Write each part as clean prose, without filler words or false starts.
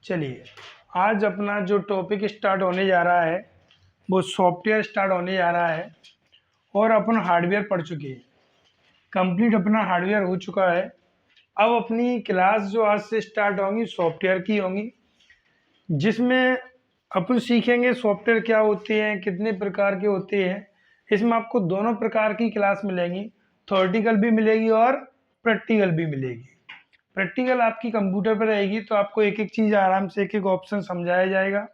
चलिए, आज अपना जो टॉपिक स्टार्ट होने जा रहा है वो सॉफ्टवेयर स्टार्ट होने जा रहा है। और अपन हार्डवेयर पढ़ चुके हैं, कंप्लीट अपना हार्डवेयर हो चुका है। अब अपनी क्लास जो आज से स्टार्ट होंगी सॉफ्टवेयर की होंगी, जिसमें अपन सीखेंगे सॉफ्टवेयर क्या होते हैं, कितने प्रकार के होते हैं। इसमें आपको दोनों प्रकार की क्लास मिलेंगी, थ्योरेटिकल भी मिलेगी और प्रैक्टिकल भी मिलेगी। प्रैक्टिकल आपकी कंप्यूटर पर रहेगी तो आपको एक एक चीज़ आराम से एक एक ऑप्शन समझाया जाएगा।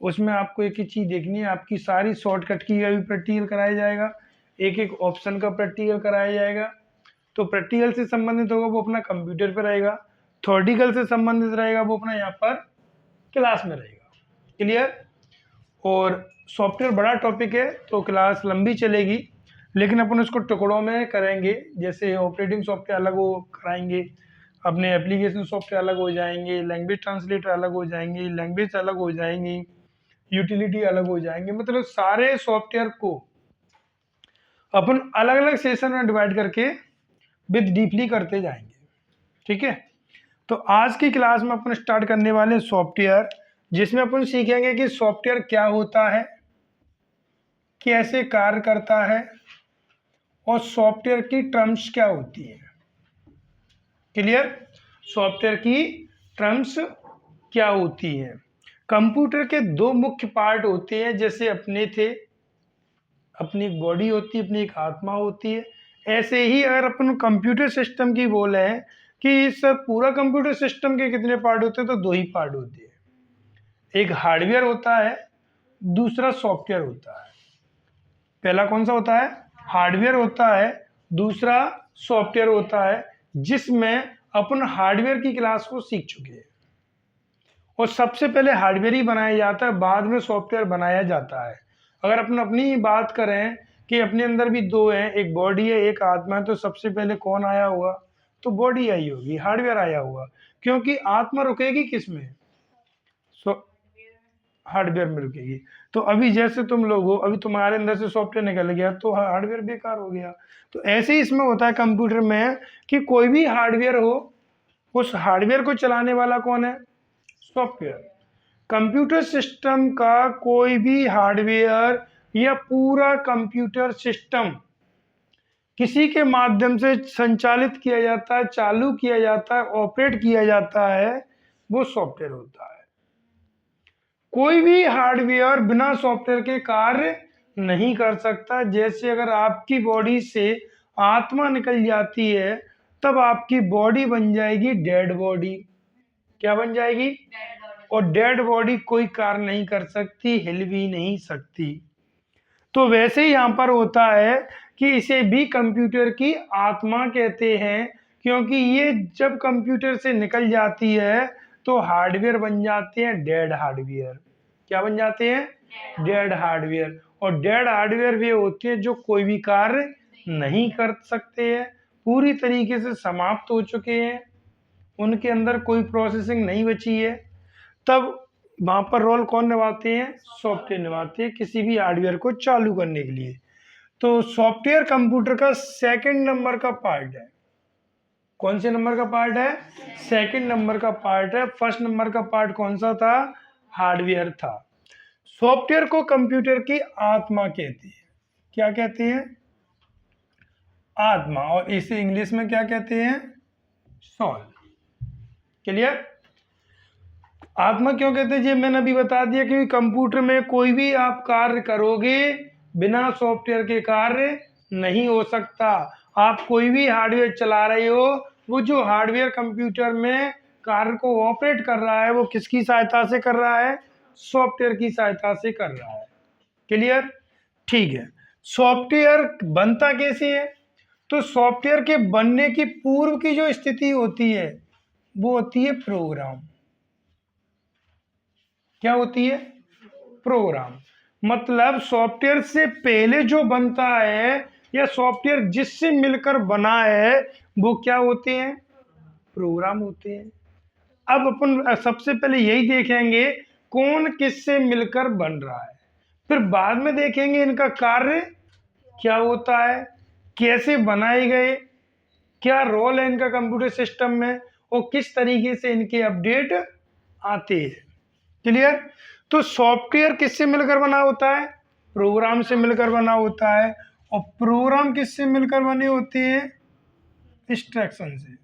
उसमें आपको एक एक चीज़ देखनी है, आपकी सारी शॉर्टकट की का भी प्रैक्टिकल कराया जाएगा, एक एक ऑप्शन का प्रैक्टिकल कराया जाएगा। तो प्रैक्टिकल से संबंधित होगा वो अपना कंप्यूटर पर रहेगा, थ्योरेटिकल से संबंधित रहेगा वो अपना यहाँ पर क्लास में रहेगा। क्लियर? और सॉफ्टवेयर बड़ा टॉपिक है तो क्लास लंबी चलेगी, लेकिन अपन उसको टुकड़ों में करेंगे। जैसे ऑपरेटिंग सॉफ्टवेयर अलग वो कराएंगे, अपने एप्लीकेशन सॉफ्टवेयर अलग हो जाएंगे, लैंग्वेज ट्रांसलेटर अलग हो जाएंगे, लैंग्वेज अलग हो जाएंगी, यूटिलिटी अलग हो जाएंगे। मतलब सारे सॉफ्टवेयर को अपन अलग अलग सेशन में डिवाइड करके विद डीपली करते जाएंगे। ठीक है, तो आज की क्लास में अपन स्टार्ट करने वाले सॉफ्टवेयर, जिसमें अपन सीखेंगे कि सॉफ्टवेयर क्या होता है, कैसे कार्य करता है और सॉफ्टवेयर की टर्म्स क्या होती है। क्लियर? सॉफ्टवेयर की टर्म्स क्या होती है। कंप्यूटर के दो मुख्य पार्ट होते हैं, जैसे अपने थे, अपनी एक बॉडी होती है, अपनी एक आत्मा होती है। ऐसे ही अगर अपन कंप्यूटर सिस्टम की बोले कि इस पूरा कंप्यूटर सिस्टम के कितने पार्ट होते हैं, तो दो ही पार्ट होते हैं। एक हार्डवेयर होता है, दूसरा सॉफ्टवेयर होता है। पहला कौन सा होता है? हार्डवेयर होता है, दूसरा सॉफ्टवेयर होता है, जिसमें अपन हार्डवेयर की क्लास को सीख चुके हैं। और सबसे पहले हार्डवेयर ही बनाया जाता है, बाद में सॉफ्टवेयर बनाया जाता है। अगर अपन अपनी बात करें कि अपने अंदर भी दो हैं, एक बॉडी है एक आत्मा है, तो सबसे पहले कौन आया होगा? तो बॉडी आई होगी, हार्डवेयर आया होगा। क्योंकि आत्मा रुकेगी किस में? हार्डवेयर में रुकेगी। तो अभी जैसे तुम लोग हो, अभी तुम्हारे अंदर से सॉफ्टवेयर निकल गया तो हार्डवेयर बेकार हो गया। तो ऐसे ही इसमें होता है कंप्यूटर में कि कोई भी हार्डवेयर हो, उस हार्डवेयर को चलाने वाला कौन है? सॉफ्टवेयर। कंप्यूटर सिस्टम का कोई भी हार्डवेयर या पूरा कंप्यूटर सिस्टम किसी के माध्यम से संचालित किया जाता है, चालू किया जाता है, ऑपरेट किया जाता है, वो सॉफ्टवेयर होता है। कोई भी हार्डवेयर बिना सॉफ्टवेयर के कार्य नहीं कर सकता। जैसे अगर आपकी बॉडी से आत्मा निकल जाती है, तब आपकी बॉडी बन जाएगी डेड बॉडी। क्या बन जाएगी? और डेड बॉडी कोई कार्य नहीं कर सकती, हिल भी नहीं सकती। तो वैसे ही यहाँ पर होता है कि इसे भी कंप्यूटर की आत्मा कहते हैं, क्योंकि ये जब कंप्यूटर से निकल जाती है तो हार्डवेयर बन जाते हैं डेड हार्डवेयर। क्या बन जाते हैं? Dead hardware. और डेड हार्डवेयर वे होते हैं जो कोई भी कार्य नहीं कर सकते हैं, पूरी तरीके से समाप्त हो चुके हैं, उनके अंदर कोई प्रोसेसिंग नहीं बची है। तब वहां पर रोल कौन निभाते हैं? सॉफ्टवेयर निभाते हैं, किसी भी हार्डवेयर को चालू करने के लिए। तो सॉफ्टवेयर कंप्यूटर का सेकंड नंबर का पार्ट है। कौन से नंबर का पार्ट है? सेकंड नंबर का पार्ट है। फर्स्ट नंबर का पार्ट कौन सा था? हार्डवेयर था। सॉफ्टवेयर को कंप्यूटर की आत्मा कहते हैं। क्या कहते हैं? आत्मा। और इसे इंग्लिश में क्या कहते हैं? सोल। क्लियर? आत्मा क्यों कहते हैं? जी मैंने अभी बता दिया, क्योंकि कंप्यूटर में कोई भी आप कार्य करोगे बिना सॉफ्टवेयर के कार्य नहीं हो सकता। आप कोई भी हार्डवेयर चला रहे हो, वो जो हार्डवेयर कंप्यूटर में कार्य को ऑपरेट कर रहा है वो किसकी सहायता से कर रहा है? सॉफ्टवेयर की सहायता से कर रहा है। क्लियर? ठीक है। सॉफ्टवेयर बनता कैसे है? तो सॉफ्टवेयर के बनने की पूर्व की जो स्थिति होती है वो होती है प्रोग्राम। क्या होती है? प्रोग्राम। मतलब सॉफ्टवेयर से पहले जो बनता है या सॉफ्टवेयर जिससे मिलकर बना है वो क्या होते हैं? प्रोग्राम होते हैं। अब अपन सबसे पहले यही देखेंगे कौन किससे मिलकर बन रहा है, फिर बाद में देखेंगे इनका कार्य क्या होता है, कैसे बनाए गए, क्या रोल है इनका कंप्यूटर सिस्टम में और किस तरीके से इनके अपडेट आते हैं। क्लियर? तो सॉफ्टवेयर किससे मिलकर बना होता है? प्रोग्राम से मिलकर बना होता है। और प्रोग्राम किससे मिलकर बने होते हैं? इंस्ट्रक्शन से।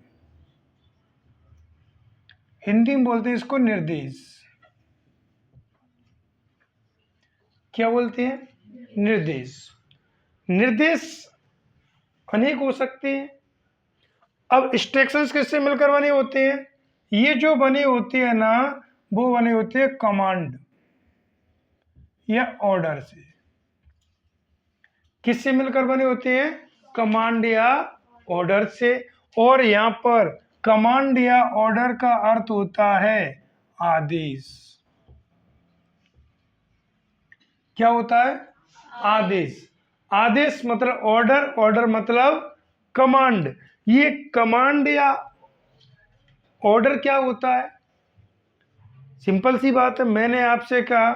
हिंदी में बोलते हैं इसको निर्देश। क्या बोलते हैं? निर्देश। निर्देश अनेक हो सकते हैं। अब इंस्ट्रक्शंस किससे मिलकर बने होते हैं? ये जो बने होते हैं ना, वो बने होते हैं कमांड या ऑर्डर से। किससे मिलकर बने होते हैं? कमांड या ऑर्डर से। और यहां पर कमांड या ऑर्डर का अर्थ होता है आदेश। क्या होता है? आदेश। आदेश मतलब ऑर्डर, ऑर्डर मतलब कमांड। ये कमांड या ऑर्डर क्या होता है? सिंपल सी बात है, मैंने आपसे कहा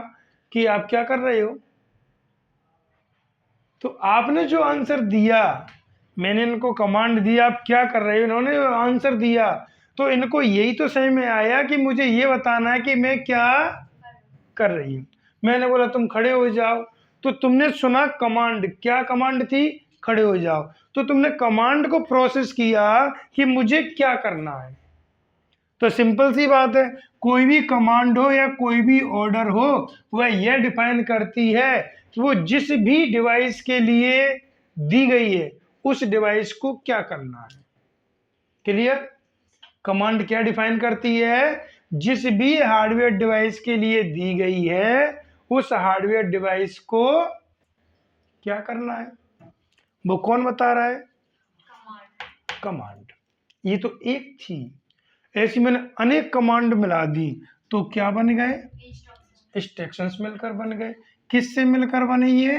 कि आप क्या कर रहे हो, तो आपने जो आंसर दिया, मैंने इनको कमांड दिया आप क्या कर रहे हो, इन्होंने आंसर दिया, तो इनको यही तो समझ में आया कि मुझे ये बताना है कि मैं क्या कर रही हूँ। मैंने बोला तुम खड़े हो जाओ, तो तुमने सुना कमांड। क्या कमांड थी? खड़े हो जाओ। तो तुमने कमांड को प्रोसेस किया कि मुझे क्या करना है। तो सिंपल सी बात है, कोई भी कमांड हो या कोई भी ऑर्डर हो, वह यह डिफाइन करती है कि वो जिस भी डिवाइस के लिए दी गई है उस डिवाइस को क्या करना है। क्लियर? कमांड क्या डिफाइन करती है? जिस भी हार्डवेयर डिवाइस के लिए दी गई है उस हार्डवेयर डिवाइस को क्या करना है। वो कौन बता रहा है? कमांड। ये तो एक थी, ऐसी मैंने अनेक कमांड मिला दी तो क्या बन गए? इंस्ट्रक्शंस मिलकर बन गए। किससे मिलकर बने? ये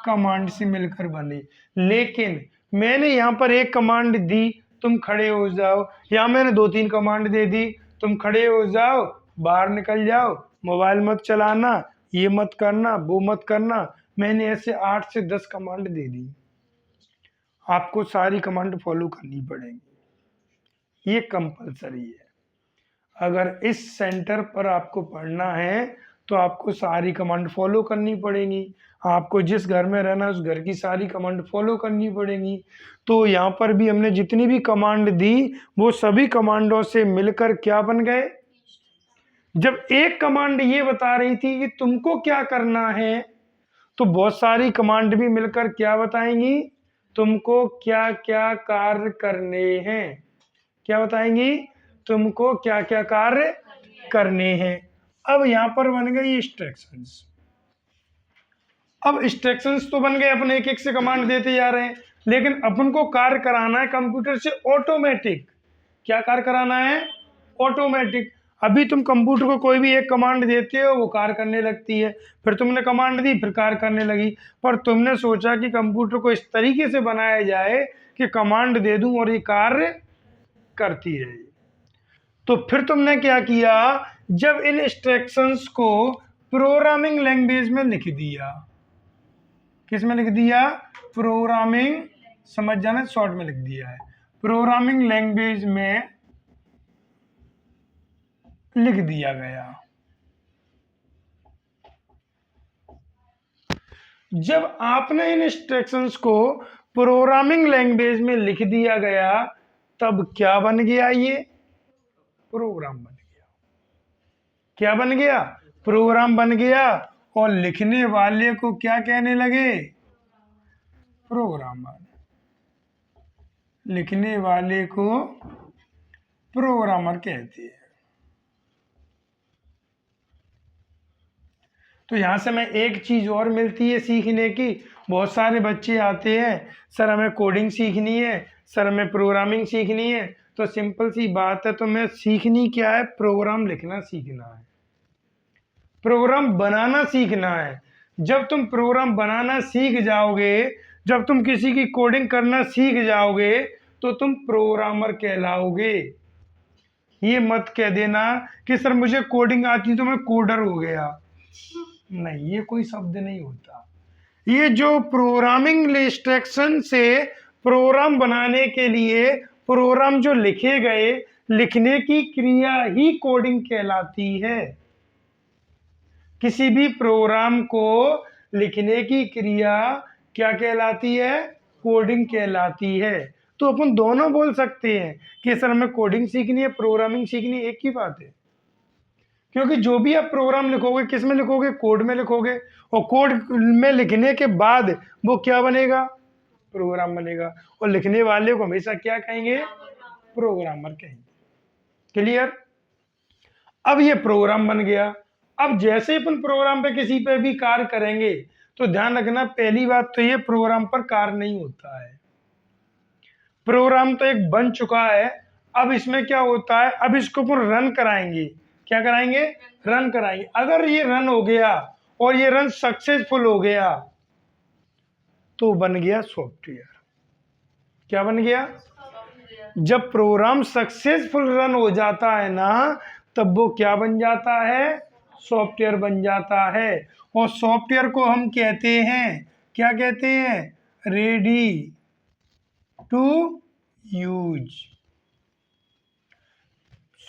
कमांड से मिलकर बने। लेकिन मैंने यहाँ पर एक कमांड दी, तुम खड़े हो जाओ, या मैंने 2-3 कमांड दे दी, तुम खड़े हो जाओ, बाहर निकल जाओ, मोबाइल मत चलाना, ये मत करना, वो मत करना। मैंने ऐसे 8 से 10 कमांड दे दी। आपको सारी कमांड फॉलो करनी पड़ेगी, ये कंपलसरी है। अगर इस सेंटर पर आपको पढ़ना है तो आपको सारी कमांड फॉलो करनी पड़ेगी। आपको जिस घर में रहना है उस घर की सारी कमांड फॉलो करनी पड़ेगी। तो यहाँ पर भी हमने जितनी भी कमांड दी वो सभी कमांडों से मिलकर क्या बन गए? जब एक कमांड ये बता रही थी कि तुमको क्या करना है, तो बहुत सारी कमांड भी मिलकर क्या बताएंगी? तुमको क्या क्या कार्य करने हैं। क्या बताएंगी? तुमको क्या क्या कार्य करने हैं। अब यहां पर बन गई इंस्ट्रक्शंस। अब इंस्ट्रक्शंस तो बन गए, अपन एक एक से कमांड देते जा रहे हैं, लेकिन अपन को कार्य कराना है कंप्यूटर से ऑटोमेटिक। क्या कार्य कराना है? ऑटोमेटिक। अभी तुम कंप्यूटर को कोई भी एक कमांड देते हो वो कार्य करने लगती है, फिर तुमने कमांड दी फिर कार्य करने लगी। पर तुमने सोचा कि कंप्यूटर को इस तरीके से बनाया जाए कि कमांड दे दूं और ये कार्य करती रहे। तो फिर तुमने क्या किया? जब इन इंस्ट्रक्शंस को प्रोग्रामिंग लैंग्वेज में लिख दिया। किस में लिख दिया? प्रोग्रामिंग, समझ जाना, शॉर्ट में लिख दिया है, प्रोग्रामिंग लैंग्वेज में लिख दिया गया। जब आपने इन इंस्ट्रक्शंस को प्रोग्रामिंग लैंग्वेज में लिख दिया गया तब क्या बन गया? ये प्रोग्राम बन गया। क्या बन गया? प्रोग्राम बन गया। और लिखने वाले को क्या कहने लगे? प्रोग्रामर। लिखने वाले को प्रोग्रामर कहते हैं। तो यहां से मैं एक चीज और मिलती है सीखने की। बहुत सारे बच्चे आते हैं, सर हमें कोडिंग सीखनी है, सर हमें प्रोग्रामिंग सीखनी है। तो सिंपल सी बात है, तो मैं सीखनी क्या है? प्रोग्राम लिखना सीखना है, प्रोग्राम बनाना सीखना है। जब तुम प्रोग्राम बनाना सीख जाओगे, जब तुम किसी की कोडिंग करना सीख जाओगे तो तुम प्रोग्रामर कहलाओगे। ये मत कह देना कि सर मुझे कोडिंग आती तो मैं कोडर हो गया। नहीं, ये कोई शब्द नहीं होता। ये जो प्रोग्रामिंग इंस्ट्रक्शन से प्रोग्राम बनाने के लिए प्रोग्राम जो लिखे गए, लिखने की क्रिया ही कोडिंग कहलाती है। किसी भी प्रोग्राम को लिखने की क्रिया क्या कहलाती है? कोडिंग कहलाती है। तो अपन दोनों बोल सकते हैं कि सर हमें कोडिंग सीखनी है, प्रोग्रामिंग सीखनी है, एक ही बात है। क्योंकि जो भी आप प्रोग्राम लिखोगे किस में लिखोगे? कोड में लिखोगे, और कोड में लिखने के बाद वो क्या बनेगा? प्रोग्राम बनेगा। और लिखने वाले को हमेशा क्या कहेंगे? प्रोग्रामर कहेंगे। क्लियर? अब ये प्रोग्राम बन गया। अब जैसे अपन प्रोग्राम पे किसी पे भी कार्य करेंगे तो ध्यान रखना, पहली बात तो ये प्रोग्राम पर कार्य नहीं होता है। प्रोग्राम तो एक बन चुका है, अब इसमें क्या होता है? अब इसको अपन रन कराएंगे। क्या कराएंगे? रन कराएंगे। अगर ये रन हो गया और ये रन सक्सेसफुल हो गया तो बन गया सॉफ्टवेयर। क्या बन गया? जब प्रोग्राम सक्सेसफुल रन हो जाता है ना, तब वो क्या बन जाता है? सॉफ्टवेयर बन जाता है। और सॉफ्टवेयर को हम कहते हैं, क्या कहते हैं? Ready to use.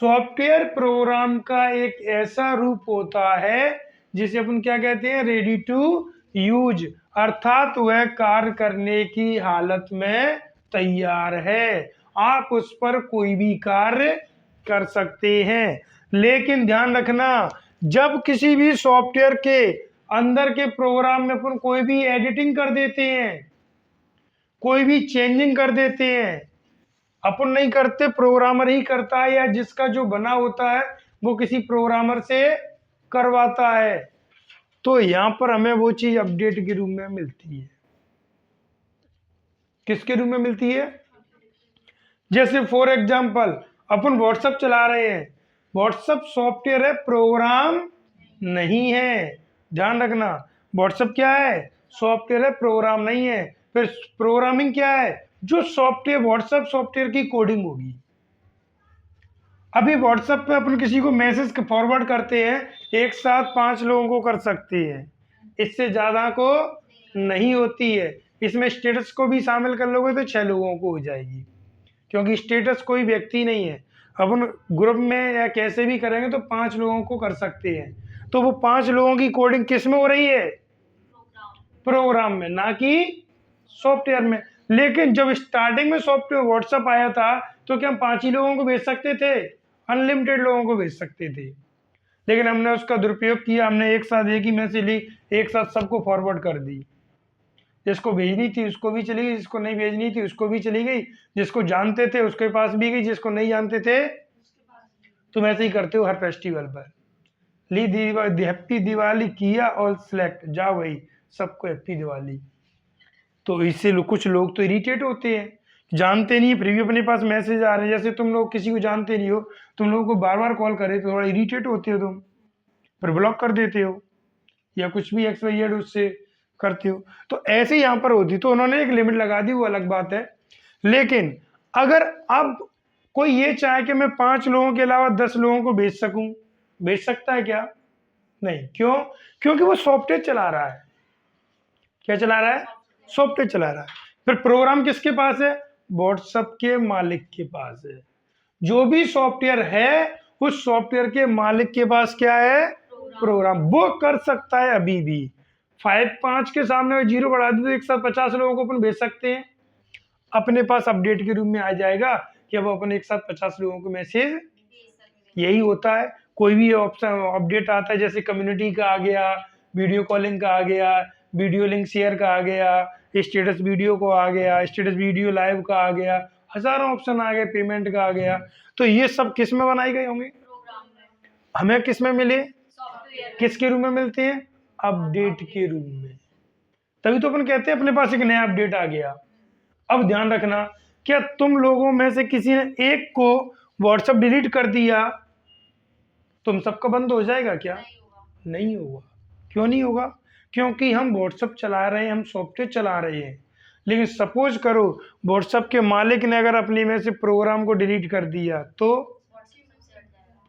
Software program का एक ऐसा रूप होता है जिसे अपन क्या कहते हैं? रेडी टू यूज, अर्थात वह कार्य करने की हालत में तैयार है। आप उस पर कोई भी कार्य कर सकते हैं। लेकिन ध्यान रखना, जब किसी भी सॉफ्टवेयर के अंदर के प्रोग्राम में अपन कोई भी एडिटिंग कर देते हैं, कोई भी चेंजिंग कर देते हैं, अपन नहीं करते, प्रोग्रामर ही करता है, या जिसका जो बना होता है वो किसी प्रोग्रामर से करवाता है, तो यहां पर हमें वो चीज अपडेट के रूप में मिलती है। किसके रूप में मिलती है? जैसे फॉर एग्जांपल अपन व्हाट्सएप चला रहे हैं, व्हाट्सएप सॉफ्टवेयर है, प्रोग्राम नहीं है। ध्यान रखना, व्हाट्सएप क्या है? सॉफ्टवेयर है, प्रोग्राम नहीं है। फिर प्रोग्रामिंग क्या है? जो सॉफ्टवेयर, व्हाट्सएप सॉफ्टवेयर की कोडिंग होगी। अभी व्हाट्सएप पे अपन किसी को मैसेज फॉरवर्ड करते हैं, एक साथ 5 लोगों को कर सकते हैं, इससे ज्यादा को नहीं होती है। इसमें स्टेटस को भी शामिल कर लोगे तो 6 लोगों को हो जाएगी, क्योंकि स्टेटस कोई व्यक्ति नहीं है। अपन ग्रुप में या कैसे भी करेंगे तो 5 लोगों को कर सकते हैं। तो वो 5 लोगों की कोडिंग किस में हो रही है? प्रोग्राम में, ना कि सॉफ्टवेयर में। लेकिन जब स्टार्टिंग में सॉफ्टवेयर व्हाट्सएप आया था तो क्या हम 5 ही लोगों को भेज सकते थे? अनलिमिटेड लोगों को भेज सकते थे। लेकिन हमने उसका दुरुपयोग किया, हमने एक साथ एक ही मैसेज ली, एक साथ सबको फॉरवर्ड कर दी। जिसको भेजनी थी उसको भी चली गई, जिसको नहीं भेजनी थी उसको भी चली गई, जिसको जानते थे उसके पास भी गई, जिसको नहीं जानते थे। तुम ऐसे ही करते हो हर फेस्टिवल पर, ली हैप्पी दिवाली किया और सिलेक्ट जा वही सबको हैप्पी दिवाली। तो इससे कुछ लोग तो इरिटेट होते हैं, जानते नहीं फिर भी अपने पास मैसेज आ रहे हैं। जैसे तुम लोग किसी को जानते नहीं हो, तुम लोगों को बार बार कॉल करे तो थोड़ा इरिटेट होते हो, तुम फिर ब्लॉक कर देते हो या कुछ भी एक्स वाई जेड उससे करते हो। तो ऐसे यहाँ पर होती, तो उन्होंने एक लिमिट लगा दी, वो अलग बात है। लेकिन अगर अब कोई ये चाहे कि मैं 5 लोगों के अलावा 10 लोगों को भेज सकूं, भेज सकता है क्या? नहीं। क्यों? क्योंकि वो सॉफ्टवेयर चला रहा है। क्या चला रहा है? सॉफ्टवेयर चला रहा है। फिर प्रोग्राम किसके पास है? व्हाट्सएप के मालिक के पास है। जो भी सॉफ्टवेयर है उस सॉफ्टवेयर के मालिक के पास क्या है? प्रोग्राम। वो कर सकता है अभी भी। 5 के सामने 0 बढ़ा दी तो एक साथ 50 लोगों को अपन भेज सकते हैं। अपने पास अपडेट के रूप में आ जाएगा कि अब अपन एक साथ 50 लोगों को मैसेज, यही होता है। कोई भी ऑप्शन अपडेट आता है, जैसे कम्युनिटी का आ गया, वीडियो कॉलिंग का आ गया, वीडियो लिंक शेयर का आ गया, स्टेटस वीडियो को आ गया, स्टेटस वीडियो लाइव का आ गया, हजारों ऑप्शन आ गए, पेमेंट का आ गया। तो ये सब किस में बनाए गए होंगे? हमें किस में मिले? किसके रूप में मिलते हैं? अपडेट के रूप में। तभी तो अपन कहते हैं अपने पास एक नया अपडेट आ गया। अब ध्यान रखना, क्या तुम लोगों में से किसी ने एक को व्हाट्सएप डिलीट कर दिया, तुम सबका बंद हो जाएगा क्या? नहीं होगा। क्यों नहीं होगा? क्योंकि हम व्हाट्सएप चला रहे हैं, हम सॉफ्टवेयर चला रहे हैं। लेकिन सपोज करो व्हाट्सएप के मालिक ने अगर अपने में से प्रोग्राम को डिलीट कर दिया, तो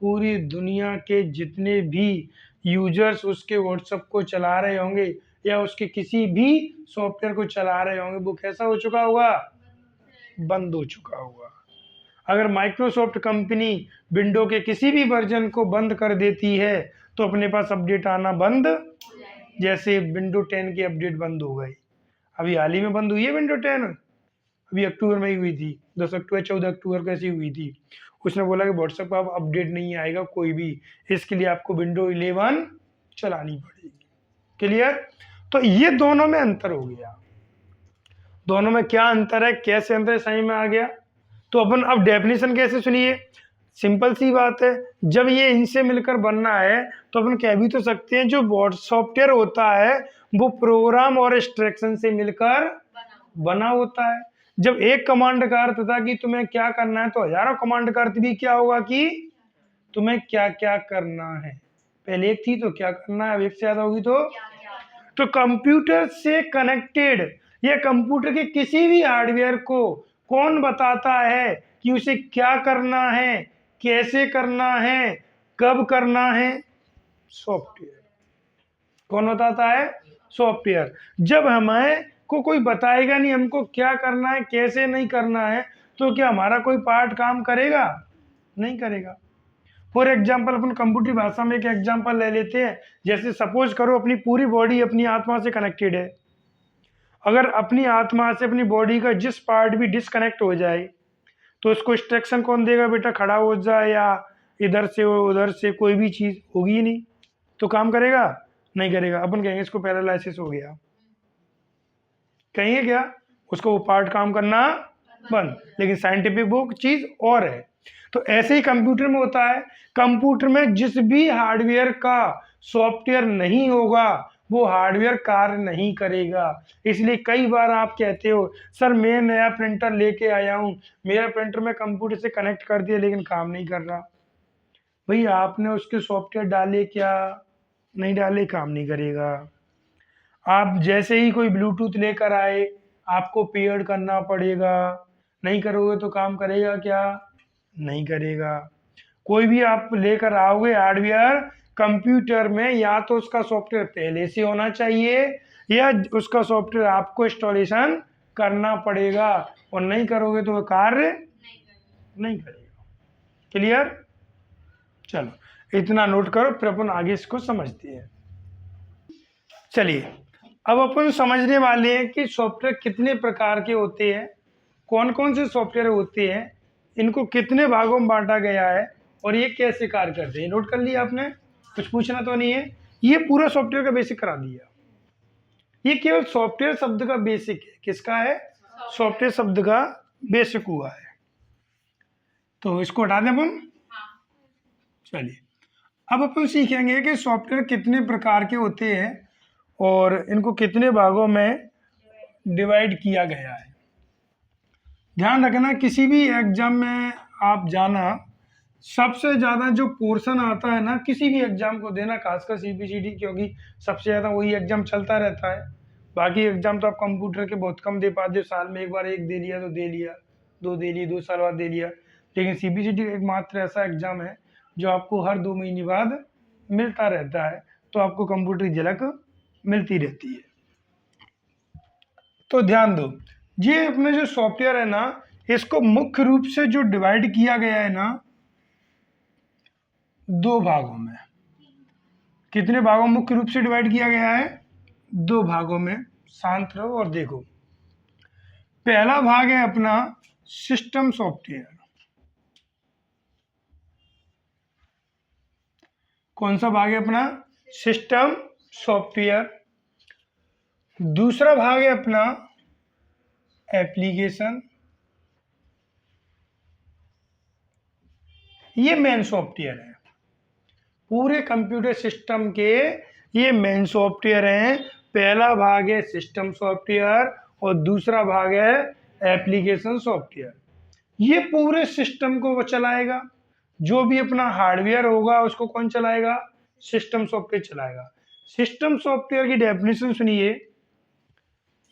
पूरी दुनिया के जितने भी यूजर्स उसके व्हाट्सएप को चला रहे होंगे या उसके किसी भी सॉफ्टवेयर को चला रहे होंगे, वो कैसा हो चुका होगा? बंद हो चुका होगा। अगर माइक्रोसॉफ्ट कंपनी विंडो के किसी भी वर्जन को बंद कर देती है तो अपने पास अपडेट आना बंद, जैसे विंडो 10 की अपडेट बंद हो गई, अभी हाल ही में बंद हुई है विंडो 10, अभी अक्टूबर में ही हुई थी, 10 अक्टूबर 14 अक्टूबर को ऐसी हुई थी। उसने बोला कि व्हाट्सएप पर अपडेट नहीं आएगा कोई भी, इसके लिए आपको विंडो 11 चलानी पड़ेगी। क्लियर? तो ये दोनों में अंतर हो गया। दोनों में क्या अंतर है, कैसे अंतर है, समझ में आ गया। तो अपन अब डेफिनेशन कैसे सुनिए, सिंपल सी बात है, जब ये इनसे मिलकर बनना है तो अपन कह भी तो सकते हैं जो सॉफ्टवेयर होता है वो प्रोग्राम और इंस्ट्रक्शन से मिलकर बना होता है। जब एक कमांड का अर्थ था कि तुम्हें क्या करना है, तो हजारों कमांड का अर्थ भी क्या होगा कि तुम्हें क्या क्या करना है। पहले एक थी तो क्या करना है, अब एक से ज्यादा होगी तो कंप्यूटर से कनेक्टेड या कंप्यूटर के किसी भी हार्डवेयर को कौन बताता है कि उसे क्या करना है, कैसे करना है, कब करना है? सॉफ्टवेयर। कौन बताता है? सॉफ्टवेयर। जब हमें को कोई बताएगा नहीं हमको क्या करना है, कैसे नहीं करना है, तो क्या हमारा कोई पार्ट काम करेगा? नहीं करेगा। फॉर एग्जाम्पल अपन कंप्यूटर भाषा में एक एग्जाम्पल ले लेते हैं। जैसे सपोज करो अपनी पूरी बॉडी अपनी आत्मा से कनेक्टेड है, अगर अपनी आत्मा से अपनी बॉडी का जिस पार्ट भी डिसकनेक्ट हो जाए तो उसको इंस्ट्रक्शन कौन देगा, बेटा खड़ा हो जाए या इधर से उधर से, कोई भी चीज होगी ही नहीं, तो काम करेगा? नहीं करेगा। अपन कहेंगे इसको पैरालिसिस हो गया, कहेंगे क्या? उसको वो पार्ट काम करना बंद। लेकिन साइंटिफिक वो चीज और है। तो ऐसे ही कंप्यूटर में होता है। कंप्यूटर में जिस भी हार्डवेयर का सॉफ्टवेयर नहीं होगा वो हार्डवेयर कार्य नहीं करेगा। इसलिए कई बार आप कहते हो सर मैं नया प्रिंटर लेके आया हूं, मेरा प्रिंटर में कंप्यूटर से कनेक्ट कर दिया लेकिन काम नहीं कर रहा। भाई आपने उसके सॉफ्टवेयर डाले क्या? नहीं डाले, काम नहीं करेगा। आप जैसे ही कोई ब्लूटूथ लेकर आए आपको पेयर्ड करना पड़ेगा, नहीं करोगे तो काम करेगा क्या? नहीं करेगा। कोई भी आप लेकर आओगे हार्डवेयर कंप्यूटर में, या तो उसका सॉफ्टवेयर पहले से होना चाहिए या उसका सॉफ्टवेयर आपको इंस्टॉलेशन करना पड़ेगा, और नहीं करोगे तो वो कार्य नहीं करेगा। क्लियर? चलो इतना नोट करो, फिर अपन आगे इसको समझते हैं। चलिए अब अपन समझने वाले हैं कि सॉफ्टवेयर कितने प्रकार के होते हैं, कौन कौन से सॉफ्टवेयर होते हैं, इनको कितने भागों में बांटा गया है और ये कैसे कार्य करते हैं। नोट कर लिया आपने? कुछ पूछना तो नहीं है? ये पूरा सॉफ्टवेयर का बेसिक करा दिया। ये केवल सॉफ्टवेयर शब्द का बेसिक है। किसका है? सॉफ्टवेयर शब्द का बेसिक हुआ है। तो इसको हटा दें अपन। चलिए अब अपन सीखेंगे कि सॉफ्टवेयर कितने प्रकार के होते हैं और इनको कितने भागों में डिवाइड किया गया है। ध्यान रखना किसी भी एग्जाम में आप जाना, सबसे ज़्यादा जो पोर्शन आता है ना किसी भी एग्जाम को देना, खासकर सीपीसीटी, क्योंकि सबसे ज़्यादा वही एग्जाम चलता रहता है। बाकी एग्जाम तो आप कंप्यूटर के बहुत कम दे पाते हो, साल में एक बार एक दे लिया तो दे लिया, दो दे लिए, 2 साल बाद दे लिया। लेकिन सीपीसीटी एकमात्र ऐसा एग्जाम है जो आपको हर 2 महीने बाद मिलता रहता है, तो आपको कंप्यूटर की झलक मिलती रहती है। तो ध्यान दो, ये अपने जो सॉफ्टवेयर है ना इसको मुख्य रूप से जो डिवाइड किया गया है ना 2 भागों में। कितने भागों में मुख्य रूप से डिवाइड किया गया है? 2 भागों में। शांत रहो और देखो। पहला भाग है अपना सिस्टम सॉफ्टवेयर। कौन सा भाग है अपना? System software. दूसरा भाग है अपना एप्लीकेशन। ये मेन सॉफ्टवेयर है पूरे कंप्यूटर सिस्टम के, ये मेन सॉफ्टवेयर हैं। पहला भाग है सिस्टम सॉफ्टवेयर और दूसरा भाग है एप्लीकेशन सॉफ्टवेयर। ये पूरे सिस्टम को वो चलाएगा। जो भी अपना हार्डवेयर होगा उसको कौन चलाएगा? सिस्टम सॉफ्टवेयर चलाएगा। सिस्टम सॉफ्टवेयर की डेफिनेशन सुनिए।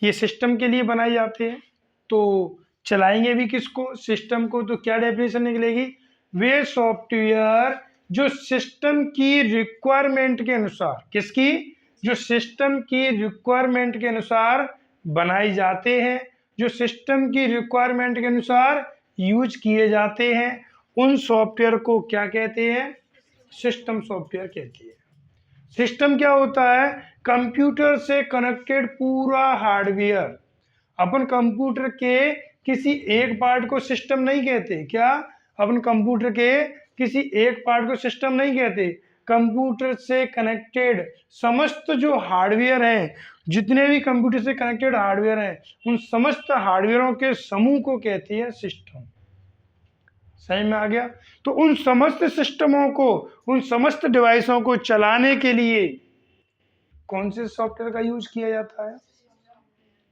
ये सिस्टम के लिए बनाए जाते हैं, तो चलाएंगे भी किसको? सिस्टम को। तो क्या डेफिनेशन निकलेगी? वे सॉफ्टवेयर जो सिस्टम की रिक्वायरमेंट के अनुसार, किसकी? जो सिस्टम की रिक्वायरमेंट के अनुसार बनाए जाते हैं, जो सिस्टम की रिक्वायरमेंट के अनुसार यूज किए जाते हैं उन सॉफ्टवेयर को क्या कहते हैं? सिस्टम सॉफ्टवेयर कहते हैं। सिस्टम क्या होता है? कंप्यूटर से कनेक्टेड पूरा हार्डवेयर। अपन कंप्यूटर के किसी एक पार्ट को सिस्टम नहीं कहते। क्या? अपन कंप्यूटर के किसी एक पार्ट को सिस्टम नहीं कहते। कंप्यूटर से कनेक्टेड समस्त जो हार्डवेयर हैं, जितने भी कंप्यूटर से कनेक्टेड हार्डवेयर हैं, उन समस्त हार्डवेयरों के समूह को कहते हैं सिस्टम। सही में आ गया? तो उन समस्त सिस्टमों को, उन समस्त डिवाइसों को चलाने के लिए कौन से सॉफ्टवेयर का यूज किया जाता है?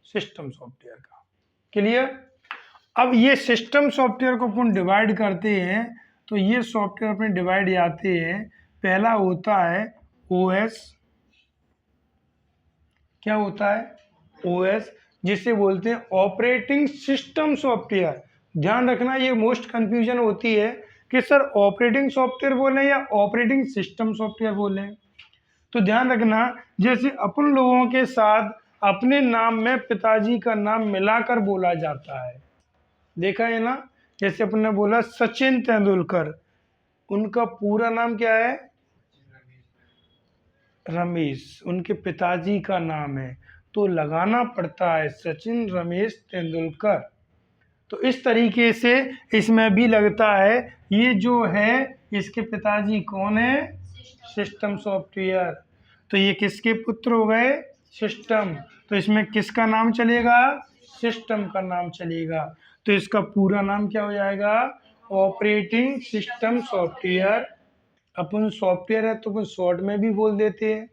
सिस्टम सॉफ्टवेयर का। क्लियर? अब ये सिस्टम सॉफ्टवेयर को अपन डिवाइड करते हैं, तो ये सॉफ्टवेयर अपने डिवाइड आते हैं। पहला होता है ओएस। क्या होता है? ओएस, जिसे बोलते हैं ऑपरेटिंग सिस्टम सॉफ्टवेयर। ध्यान रखना, ये मोस्ट कंफ्यूजन होती है कि सर ऑपरेटिंग सॉफ्टवेयर बोलें या ऑपरेटिंग सिस्टम सॉफ्टवेयर बोलें। तो ध्यान रखना, जैसे अपन लोगों के साथ अपने नाम में पिताजी का नाम मिलाकर बोला जाता है, देखा है ना? जैसे अपन ने बोला सचिन तेंदुलकर, उनका पूरा नाम क्या है? रमेश। उनके पिताजी का नाम है, तो लगाना पड़ता है सचिन रमेश तेंदुलकर। तो इस तरीके से इसमें भी लगता है। ये जो है इसके पिताजी कौन है? System software. तो ये किसके पुत्र हो गए? सिस्टम। तो इसमें किसका नाम चलेगा? सिस्टम का नाम चलेगा। तो इसका पूरा नाम क्या हो जाएगा? Operating system software. अपन सॉफ्टवेयर है तो अपन शॉर्ट में भी बोल देते हैं,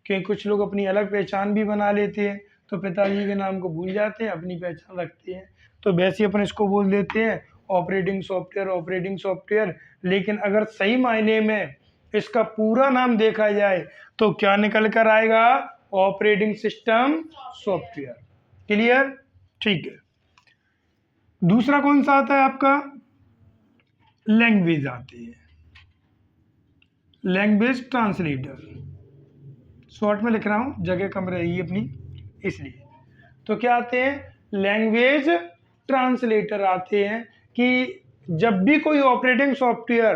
क्योंकि कुछ लोग अपनी अलग पहचान भी बना लेते हैं, तो पिताजी के नाम को भूल जाते हैं, अपनी पहचान रखते हैं। तो वैसे अपन इसको बोल देते हैं ऑपरेटिंग सॉफ्टवेयर, ऑपरेटिंग सॉफ्टवेयर। लेकिन अगर सही मायने में इसका पूरा नाम देखा जाए तो क्या निकल कर आएगा? Operating system software. क्लियर? ठीक है। दूसरा कौन सा आता है आपका? लैंग्वेज आती है, लैंग्वेज ट्रांसलेटर। शॉर्ट में लिख रहा हूँ, जगह कम रहेगी अपनी इसलिए। तो क्या आते हैं? लैंग्वेज ट्रांसलेटर आते हैं कि जब भी कोई ऑपरेटिंग सॉफ्टवेयर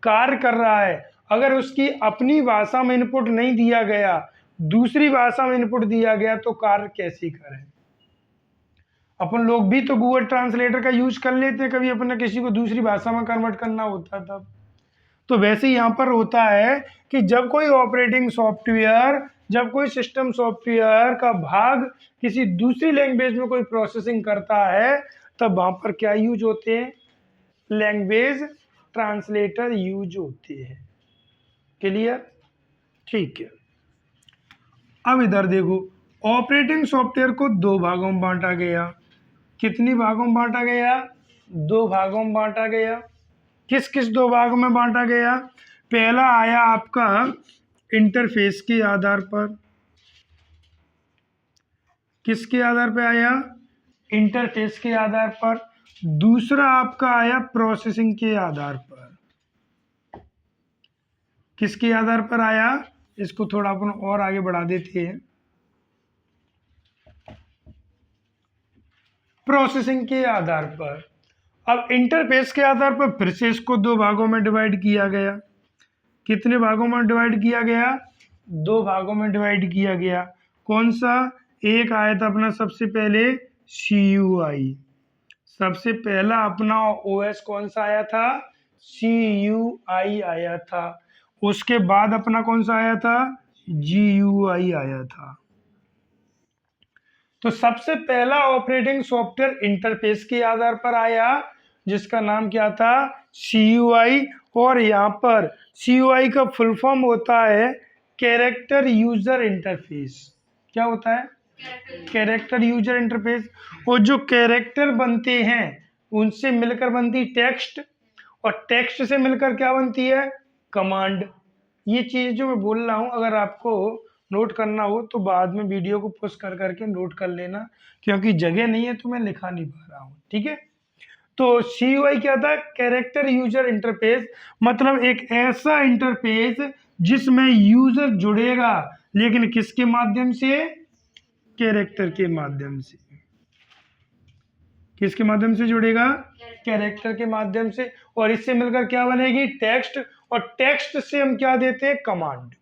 कार्य कर रहा है, अगर उसकी अपनी भाषा में इनपुट नहीं दिया गया, दूसरी भाषा में इनपुट दिया गया, तो कार्य कैसे करें? अपन लोग भी तो गूगल ट्रांसलेटर का यूज कर लेते हैं, कभी अपन ने किसी को दूसरी भाषा में कन्वर्ट करना होता तब। तो वैसे ही यहाँ पर होता है कि जब कोई ऑपरेटिंग सॉफ्टवेयर, जब कोई सिस्टम सॉफ्टवेयर का भाग किसी दूसरी लैंग्वेज में कोई प्रोसेसिंग करता है, तब वहाँ पर क्या यूज होते हैं? लैंग्वेज ट्रांसलेटर यूज होते हैं। क्लियर? ठीक है। अब इधर देखो, ऑपरेटिंग सॉफ्टवेयर को दो भागों में बांटा गया। कितनी भागों में बांटा गया? दो भागों में बांटा गया। किस किस दो भागों में बांटा गया? पहला आया आपका इंटरफेस के आधार पर। किसके आधार पर आया? इंटरफेस के आधार पर। दूसरा आपका आया प्रोसेसिंग के आधार पर। किसके आधार पर आया? इसको थोड़ा अपन और आगे बढ़ा देते हैं। प्रोसेसिंग के आधार पर। अब इंटरफेस के आधार पर फिर से इसको दो भागों में डिवाइड किया गया। कितने भागों में डिवाइड किया गया? दो भागों में डिवाइड किया गया। कौन सा? एक आया था अपना सबसे पहले CUI। सबसे पहला अपना OS कौन सा आया था? CUI आया था। उसके बाद अपना कौन सा आया था? GUI आया था। तो सबसे पहला ऑपरेटिंग सॉफ्टवेयर इंटरफेस के आधार पर आया, जिसका नाम क्या था? CUI। और यहाँ पर CUI का फुल फॉर्म होता है कैरेक्टर यूजर इंटरफेस। क्या होता है? Character user interface. और जो कैरेक्टर बनते हैं उनसे मिलकर बनती टेक्स्ट, और टेक्स्ट से मिलकर क्या बनती है? कमांड। ये चीज़ जो मैं बोल रहा हूँ, अगर आपको नोट करना हो तो बाद में वीडियो को पॉज कर करके नोट कर लेना, क्योंकि जगह नहीं है तो मैं लिखा नहीं पा रहा हूँ। ठीक है? तो CUI क्या था? Character user interface. मतलब एक ऐसा इंटरफेस जिसमें यूजर जुड़ेगा, लेकिन किसके माध्यम से? कैरेक्टर के माध्यम से। किसके माध्यम से जुड़ेगा? कैरेक्टर के माध्यम से। और इससे मिलकर क्या बनेगी? टेक्स्ट। और टेक्स्ट से हम क्या देते हैं? कमांड।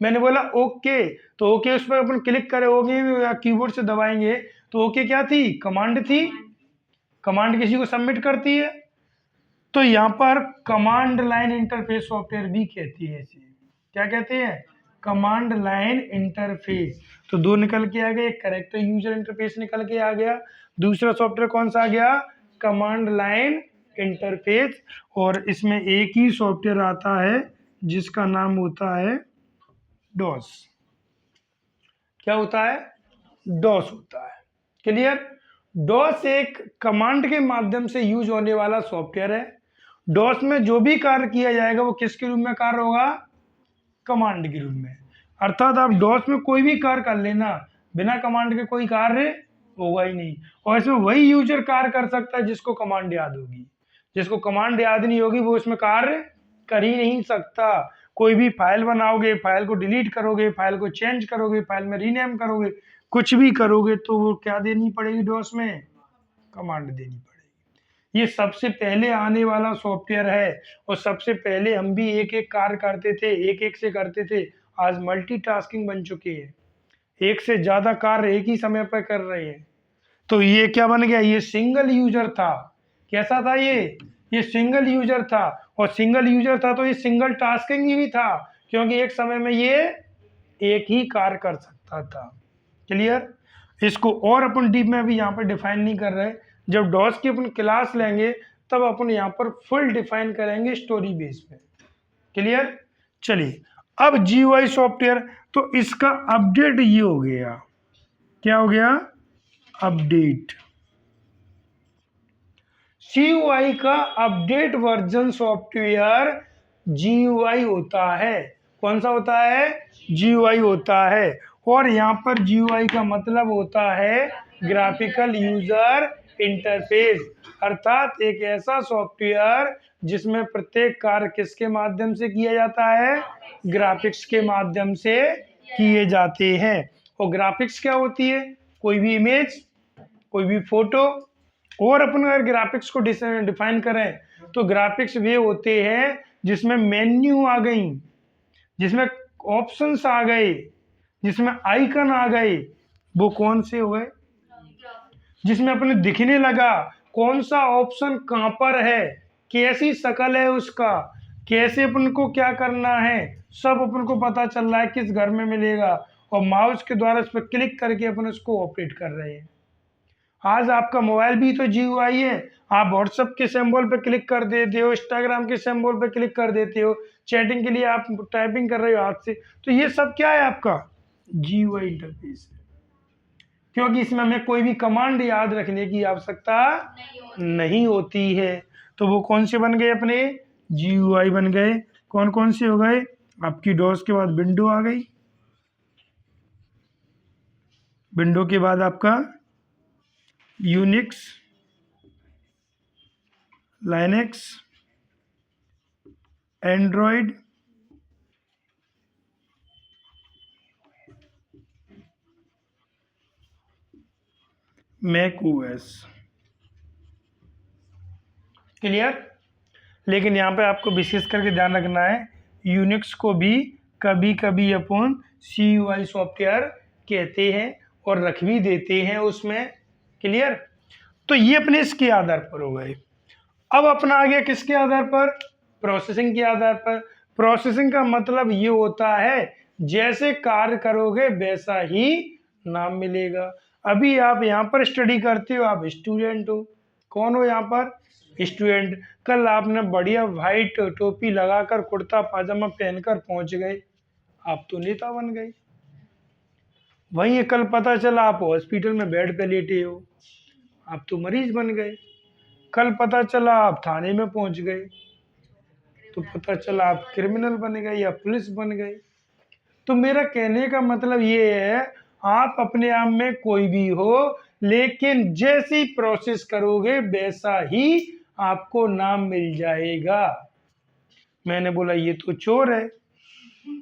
मैंने बोला ओके, तो ओके उस पर अपन क्लिक करोगे या कीबोर्ड से दबाएंगे तो ओके क्या थी? कमांड थी। कमांड किसी को सबमिट करती है, तो यहाँ पर कमांड लाइन इंटरफेस सॉफ्टवेयर भी कहती है इसे। क्या कहते हैं? Command line interface. तो दो निकल के आ गए, एक कैरेक्टर यूजर इंटरफेस निकल के आ गया, दूसरा सॉफ्टवेयर कौन सा आ गया? Command line interface. और इसमें एक ही सॉफ्टवेयर आता है जिसका नाम होता है डॉस। क्या होता है? डॉस होता है। क्लियर? डॉस एक कमांड के माध्यम से यूज होने वाला सॉफ्टवेयर है। डॉस में जो भी कार्य किया जाएगा वो किसके रूप में कार्य होगा? कमांड के रूप में। अर्थात आप डॉस में कोई भी कार्य कर लेना, बिना कमांड के कोई कार्य होगा ही नहीं। और इसमें वही यूजर कार्य कर सकता है जिसको कमांड याद होगी। जिसको कमांड याद नहीं होगी वो इसमें कार्य कर ही नहीं सकता। कोई भी फाइल बनाओगे, फाइल को डिलीट करोगे, फाइल को चेंज करोगे, फाइल में रीनेम करोगे, कुछ भी करोगे तो वो क्या देनी पड़ेगी? डॉस में कमांड देनी पड़ेगी। ये सबसे पहले आने वाला सॉफ्टवेयर है और सबसे पहले हम भी एक एक कार्य करते थे, एक एक से करते थे। आज मल्टीटास्किंग बन चुकी है, एक से ज्यादा कार्य एक ही समय पर कर रहे हैं। तो ये क्या बन गया? ये सिंगल यूजर था। कैसा था ये सिंगल यूजर था। और सिंगल यूजर था तो ये सिंगल टास्किंग भी था, क्योंकि एक समय में ये एक ही कार्य कर सकता था। क्लियर? इसको और अपन डीप में अभी यहाँ पर डिफाइन नहीं कर रहे। जब डॉस की अपन क्लास लेंगे तब अपन यहाँ पर फुल डिफाइन करेंगे स्टोरी बेस पे। क्लियर? चलिए, अब GUI सॉफ्टवेयर, तो इसका अपडेट ये हो गया। क्या हो गया? अपडेट। GUI का अपडेट वर्जन सॉफ्टवेयर GUI होता है। कौन सा होता है? GUI होता है। और यहाँ पर GUI का मतलब होता है ग्राफिकल यूजर इंटरफेस। अर्थात एक ऐसा सॉफ्टवेयर जिसमें प्रत्येक कार्य किसके माध्यम से किया जाता है? ग्राफिक्स के माध्यम से किए जाते हैं। और ग्राफिक्स क्या होती है? कोई भी इमेज, कोई भी फोटो। और अपन अगर ग्राफिक्स को डिफाइन करें तो ग्राफिक्स वे होते हैं जिसमें मेन्यू आ गई, जिसमें ऑप्शंस आ गए, जिसमें आइकन आ गए। वो कौन से हो गए? जिसमें अपने दिखने लगा कौन सा ऑप्शन कहां पर है, कैसी शक्ल है उसका, कैसे अपन को क्या करना है, सब अपन को पता चल रहा है किस घर में मिलेगा। और माउस के द्वारा उस पर क्लिक करके अपन उसको ऑपरेट कर रहे हैं। आज आपका मोबाइल भी तो GUI है। आप व्हाट्सएप के सिंबल पे क्लिक कर देते हो, इंस्टाग्राम के सिंबल पे क्लिक कर देते हो, चैटिंग के लिए आप टाइपिंग कर रहे हो हाथ से। तो ये सब क्या है? आपका GUI इंटरफेस है। क्योंकि इसमें हमें कोई भी कमांड याद रखने की आवश्यकता नहीं होती है। तो वो कौन से बन गए? अपने GUI बन गए। कौन कौन से हो गए? आपकी डॉस के बाद विंडो आ गई, विंडो के बाद आपका Unix, Linux, Android, Mac OS। Clear? लेकिन यहाँ पे आपको विशेष करके ध्यान रखना है, यूनिक्स को भी कभी कभी अपन GUI सॉफ्टवेयर कहते हैं और रख भी देते हैं उसमें। क्लियर? तो ये अपने इसके आधार पर हो गए। अब अपना आ गया किसके आधार पर? प्रोसेसिंग के आधार पर। प्रोसेसिंग का मतलब ये होता है जैसे कार्य करोगे वैसा ही नाम मिलेगा। अभी आप यहाँ पर स्टडी करते हो, आप स्टूडेंट हो। कौन हो यहाँ पर? स्टूडेंट। कल आपने बढ़िया वाइट टोपी लगाकर कुर्ता पाजामा पहनकर पहुंच गए, आप तो नेता बन गए। वहीं कल पता चला आप हॉस्पिटल में बेड पे लेटे हो, आप तो मरीज बन गए। कल पता चला आप थाने में पहुंच गए, तो पता चला आप क्रिमिनल बन गए या पुलिस बन गए। तो मेरा कहने का मतलब ये है, आप अपने आप में कोई भी हो, लेकिन जैसी प्रोसेस करोगे वैसा ही आपको नाम मिल जाएगा। मैंने बोला ये तो चोर है,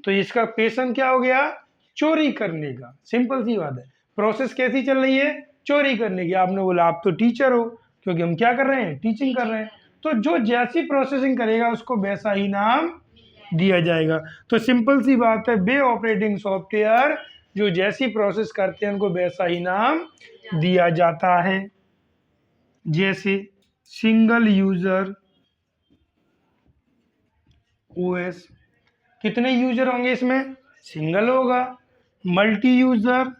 तो इसका पेशन क्या हो गया? चोरी करने का। सिंपल सी बात है। प्रोसेस कैसी चल रही है? चोरी करने की। आपने बोला आप तो टीचर हो, क्योंकि हम क्या कर रहे हैं, टीचिंग कर रहे हैं। तो जो जैसी प्रोसेसिंग करेगा उसको वैसा ही नाम दिया जाएगा। तो सिंपल सी बात है, बे ऑपरेटिंग सॉफ्टवेयर जो जैसी प्रोसेस करते हैं उनको वैसा ही नाम दिया जाता है। जैसे सिंगल यूजर ओएस, कितने यूजर होंगे इसमें, सिंगल होगा। मल्टी यूजर,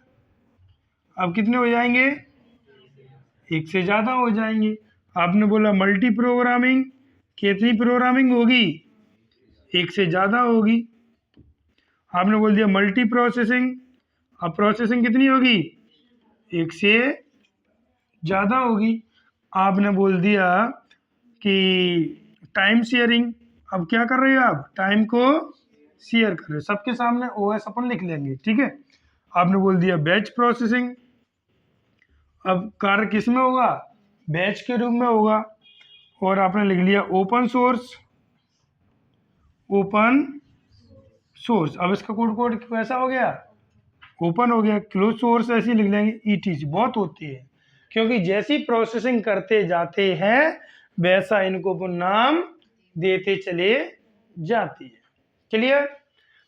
अब कितने हो जाएंगे, एक से ज्यादा हो जाएंगे। आपने बोला मल्टी प्रोग्रामिंग, कितनी प्रोग्रामिंग होगी, एक से ज्यादा होगी। आपने बोल दिया मल्टी प्रोसेसिंग, अब प्रोसेसिंग कितनी होगी, एक से ज्यादा होगी। आपने बोल दिया कि टाइम शेयरिंग, अब क्या कर रहे हो आप, टाइम को शेयर कर रहे हो, सबके सामने ओएस अपन लिख लेंगे, ठीक है। आपने बोल दिया बैच प्रोसेसिंग, अब कार्य किस में होगा, बैच के रूप में होगा। और आपने लिख लिया ओपन सोर्स, ओपन सोर्स, अब इसका कोड कोड कैसा हो गया, ओपन हो गया। क्लोज सोर्स ऐसे ही लिख लेंगे, ईटीसी, बहुत होती है, क्योंकि जैसी प्रोसेसिंग करते जाते हैं वैसा इनको अपन नाम देते चले जाती है। क्लियर।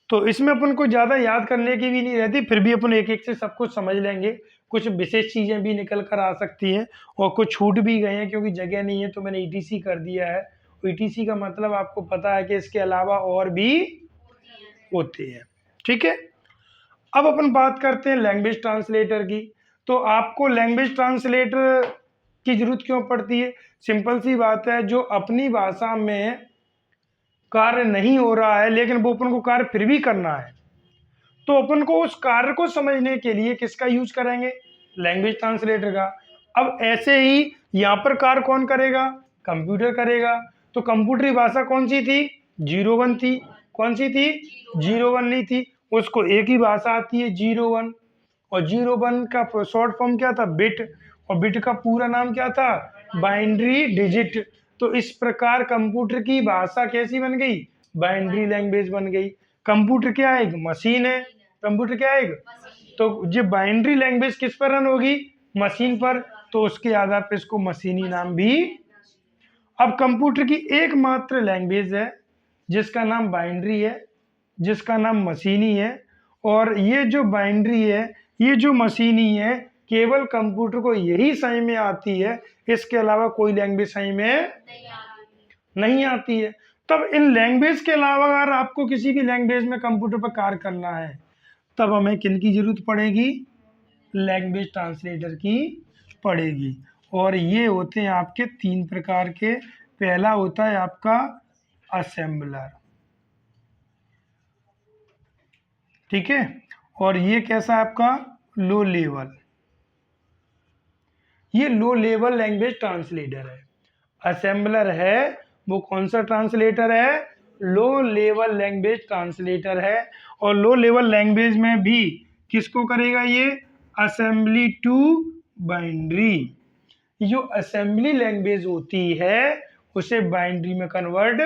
तो इसमें अपन को ज़्यादा याद करने की भी नहीं रहती, फिर भी अपन एक एक से सब कुछ समझ लेंगे। कुछ विशेष चीज़ें भी निकल कर आ सकती हैं और कुछ छूट भी गए हैं, क्योंकि जगह नहीं है तो मैंने ईटीसी कर दिया है। ईटीसी का मतलब आपको पता है कि इसके अलावा और भी होते हैं, ठीक है। अब अपन बात करते हैं लैंग्वेज ट्रांसलेटर की। तो आपको लैंग्वेज ट्रांसलेटर की जरूरत क्यों पड़ती है, सिंपल सी बात है, जो अपनी भाषा में कार्य नहीं हो रहा है लेकिन वो अपन को कार्य फिर भी करना है, तो अपन को उस कार्य को समझने के लिए किसका यूज करेंगे, लैंग्वेज ट्रांसलेटर का। अब ऐसे ही यहाँ पर कार्य कौन करेगा, कंप्यूटर करेगा। तो कंप्यूटरी भाषा कौन सी थी, 01 थी, कौन सी थी, 01 नहीं थी, उसको एक ही भाषा आती है 01। और 01 का शॉर्ट फॉर्म क्या था, बिट, और बिट का पूरा नाम क्या था, बाइनरी डिजिट। तो इस प्रकार कंप्यूटर की भाषा कैसी बन गई, बाइनरी लैंग्वेज बन गई। कंप्यूटर क्या है, एक मशीन है, कंप्यूटर क्या है, तो जो बाइनरी लैंग्वेज किस पर रन होगी, मशीन पर, तो उसके आधार पर इसको मशीनी नाम भी। अब कंप्यूटर की एकमात्र लैंग्वेज है जिसका नाम बाइनरी है, जिसका नाम मशीनी है। और ये जो बाइनरी है, ये जो मशीनी है, केवल कंप्यूटर को यही समझ में आती है, इसके अलावा कोई लैंग्वेज समझ में नहीं आती है। तब इन लैंग्वेज के अलावा अगर आपको किसी भी लैंग्वेज में कंप्यूटर पर कार्य करना है, तब हमें किन की जरूरत पड़ेगी, लैंग्वेज ट्रांसलेटर की पड़ेगी। और ये होते हैं आपके तीन प्रकार के। पहला होता है आपका असेंबलर, ठीक है। और ये कैसा है आपका, लो लेवल, ये लो लेवल लैंग्वेज ट्रांसलेटर है। असेंबलर है वो कौन सा ट्रांसलेटर है, लो लेवल लैंग्वेज ट्रांसलेटर है। और लो लेवल लैंग्वेज में भी किसको करेगा ये, असेंबली टू बाइनरी। जो असेंबली लैंग्वेज होती है उसे बाइनरी में कन्वर्ट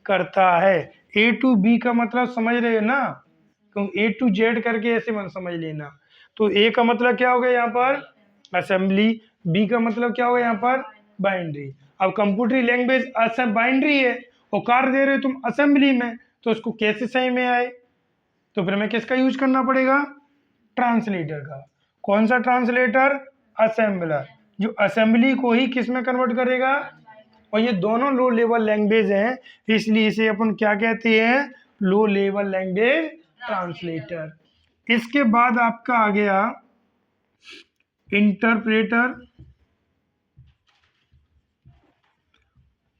करता है। ए टू बी का मतलब समझ रहे हो ना, क्योंकि ए टू जेड करके ऐसे मन समझ लेना। तो ए का मतलब क्या हो गया यहाँ पर, असेंबली, बी का मतलब क्या होगा यहाँ पर, बाइनरी। अब कंप्यूटरी लैंग्वेज बाइनरी है और कार्य दे रहे हो तुम असेंबली में, तो उसको कैसे सही में आए, तो फिर हमें किसका यूज करना पड़ेगा, ट्रांसलेटर का। कौन सा ट्रांसलेटर, असेंबलर, जो असेंबली को ही किस में कन्वर्ट करेगा। और ये दोनों लो लेवल लैंग्वेज हैं, इसलिए इसे अपन क्या कहते हैं, लो लेवल लैंग्वेज ट्रांसलेटर। इसके बाद आपका आ गया इंटरप्रेटर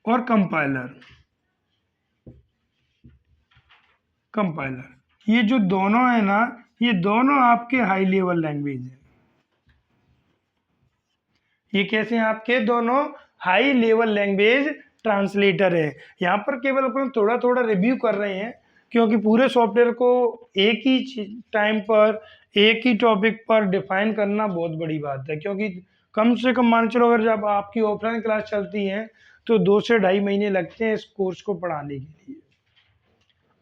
और कंपाइलर। कंपाइलर, ये जो दोनों है ना, ये दोनों आपके हाई लेवल लैंग्वेज है। ये कैसे हैं आपके दोनों हाई लेवल लैंग्वेज ट्रांसलेटर है। यहाँ पर केवल अपन थोड़ा थोड़ा रिव्यू कर रहे हैं, क्योंकि पूरे सॉफ्टवेयर को एक ही टाइम पर एक ही टॉपिक पर डिफाइन करना बहुत बड़ी बात है। क्योंकि कम से कम मान चलो अगर जब आपकी ऑफलाइन क्लास चलती है तो 2 से 2.5 महीने लगते हैं इस कोर्स को पढ़ाने के लिए,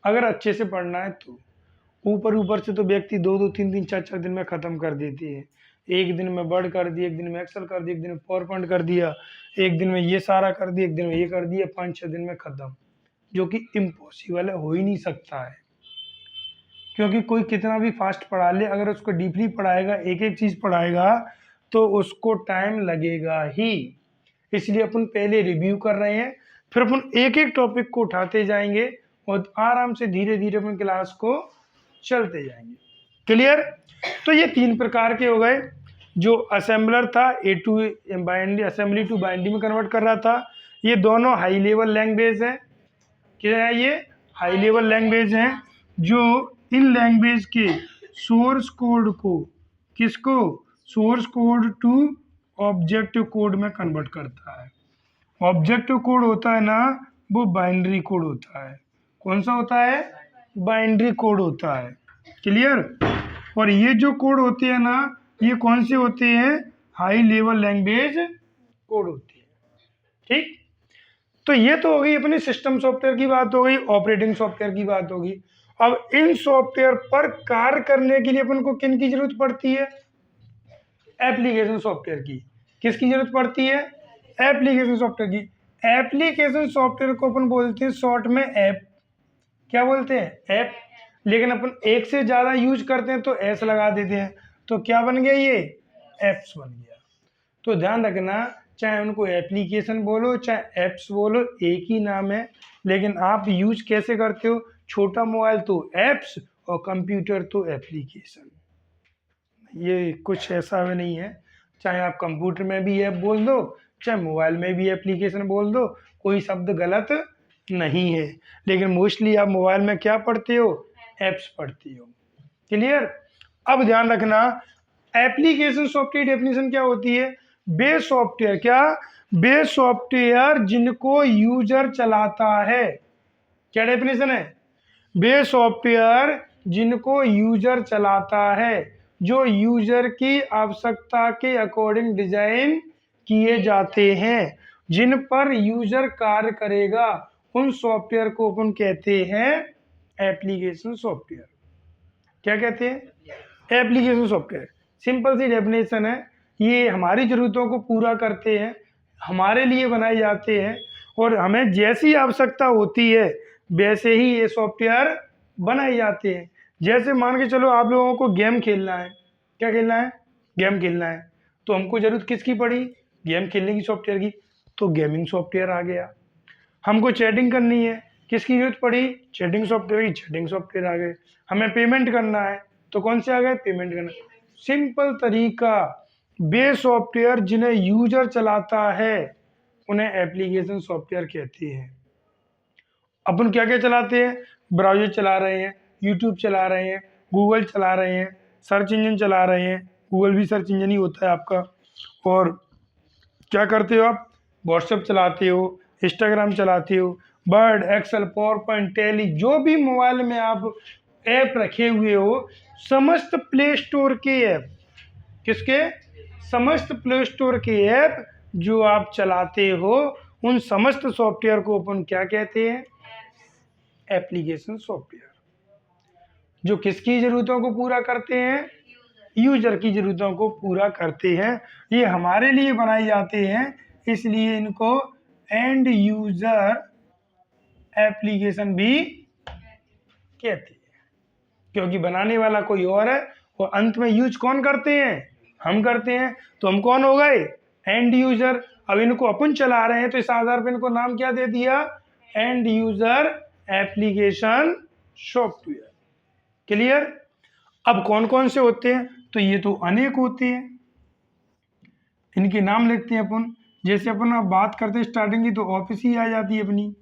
अगर अच्छे से पढ़ना है तो। ऊपर ऊपर से तो व्यक्ति 2-2, 3-3, 4-4 दिन में ख़त्म कर देते हैं। एक दिन में वर्ड कर दिया, एक दिन में एक्सेल कर दिया, एक दिन में पावर पॉइंट कर दिया, एक दिन में ये सारा कर दिया, एक दिन में ये कर दिया, 5-6 दिन में ख़त्म, जो कि इम्पॉसिबल है, हो ही नहीं सकता है। क्योंकि कोई कितना भी फास्ट पढ़ा ले, अगर उसको डीपली पढ़ाएगा, एक एक चीज़ पढ़ाएगा, तो उसको टाइम लगेगा ही। इसलिए अपन पहले रिव्यू कर रहे हैं, फिर अपन एक एक टॉपिक को उठाते जाएंगे और आराम से धीरे धीरे अपन क्लास को चलते जाएंगे। क्लियर? तो ये 3 प्रकार के हो गए। जो असेंबलर था a to binding, assembly to binding में कन्वर्ट कर रहा था, ये दोनों हाई लेवल लैंग्वेज है। क्या है ये? हाई लेवल लैंग्वेज है, जो इन लैंग्वेज के सोर्स कोड को, किसको? Source code to objective code में कन्वर्ट करता है। ऑब्जेक्टिव कोड होता है ना, वो बाइनरी कोड होता है। कौन सा होता है? बाइनरी कोड होता है। क्लियर? और ये जो कोड होते हैं ना, ये कौन से होते हैं? हाई लेवल लैंग्वेज कोड होती है। ठीक, तो ये तो हो गई अपनी सिस्टम सॉफ्टवेयर की बात, हो गई ऑपरेटिंग सॉफ्टवेयर की बात होगी। अब इन सॉफ्टवेयर पर कार्य करने के लिए अपन को किन की जरूरत पड़ती है? एप्लीकेशन सॉफ्टवेयर की। किसकी जरूरत पड़ती है? एप्लीकेशन सॉफ्टवेयर की। एप्लीकेशन सॉफ्टवेयर को अपन बोलते हैं शॉर्ट में ऐप। क्या बोलते हैं? ऐप। लेकिन अपन एक से ज़्यादा यूज करते हैं तो एस लगा देते हैं, तो क्या बन गया? ये एप्स बन गया। तो ध्यान रखना, चाहे उनको एप्लीकेशन बोलो चाहे एप्स बोलो, एक ही नाम है। लेकिन आप यूज कैसे करते हो? छोटा मोबाइल तो एप्स और कंप्यूटर तो एप्लीकेशन। ये कुछ ऐसा भी नहीं है, चाहे आप कंप्यूटर में भी ऐप बोल दो चाहे मोबाइल में भी एप्लीकेशन बोल दो, कोई शब्द गलत नहीं है। लेकिन मोस्टली आप मोबाइल में क्या पढ़ते हो? एप्स पढ़ते हो। क्लियर? अब ध्यान रखना, एप्लीकेशन सॉफ्टवेयर डेफिनेशन क्या होती है? वे सॉफ्टवेयर, क्या? वे सॉफ्टवेयर जिनको यूजर चलाता है। क्या डेफिनेशन है? वे सॉफ्टवेयर जिनको यूजर चलाता है, जो यूजर की आवश्यकता के अकॉर्डिंग डिजाइन किए जाते हैं, जिन पर यूजर कार्य करेगा, उन सॉफ्टवेयर को अपन कहते हैं एप्लीकेशन सॉफ्टवेयर। क्या कहते हैं? Application software. सिंपल सी डेफिनेशन है, ये हमारी ज़रूरतों को पूरा करते हैं, हमारे लिए बनाए जाते हैं, और हमें जैसी आवश्यकता होती है वैसे ही ये सॉफ्टवेयर बनाए जाते हैं। जैसे मान के चलो आप लोगों को गेम खेलना है। क्या खेलना है? गेम खेलना है। तो हमको ज़रूरत किसकी पड़ी? गेम खेलने की सॉफ्टवेयर की, तो गेमिंग सॉफ्टवेयर आ गया। हमको चैटिंग करनी है, किसकी जरूरत पड़ी? चैटिंग सॉफ्टवेयर की, चैटिंग सॉफ्टवेयर आ गए। हमें पेमेंट करना है, तो कौन से आ गए? पेमेंट करना। सिंपल तरीका, वे सॉफ्टवेयर जिन्हें यूजर चलाता है उन्हें एप्लीकेशन सॉफ्टवेयर कहते हैं। अपन क्या क्या चलाते हैं? ब्राउज़र चला रहे हैं, यूट्यूब चला रहे हैं, गूगल चला रहे हैं, सर्च इंजन चला रहे हैं। गूगल भी सर्च इंजन ही होता है आपका। और क्या करते हो आप? व्हाट्सएप चलाते हो, इंस्टाग्राम चलाते हो, Word, Excel, PowerPoint, Tally, जो भी मोबाइल में आप ऐप रखे हुए हो, समस्त प्ले स्टोर के ऐप, किसके? समस्त प्ले स्टोर के ऐप जो आप चलाते हो, उन समस्त सॉफ्टवेयर को अपन क्या कहते हैं? Application software. जो किसकी ज़रूरतों को पूरा करते हैं? यूजर की ज़रूरतों को पूरा करते हैं। ये हमारे लिए बनाए जाते हैं, इसलिए इनको एंड यूजर एप्लीकेशन भी कहते हैं। क्योंकि बनाने वाला कोई और है और अंत में यूज कौन करते हैं? हम करते हैं। तो हम कौन हो गए? And user. अब इनको अपन चला रहे हैं, तो इस आधार पर इनको नाम क्या दे दिया? And user application software. Clear? अब कौन कौन से होते हैं? तो ये तो अनेक होते हैं, इनके नाम लिखते हैं अपन। जैसे अपन अब बात करते हैं स्टार्टिंग की, तो ऑफिस ही आ जाती है अपनी।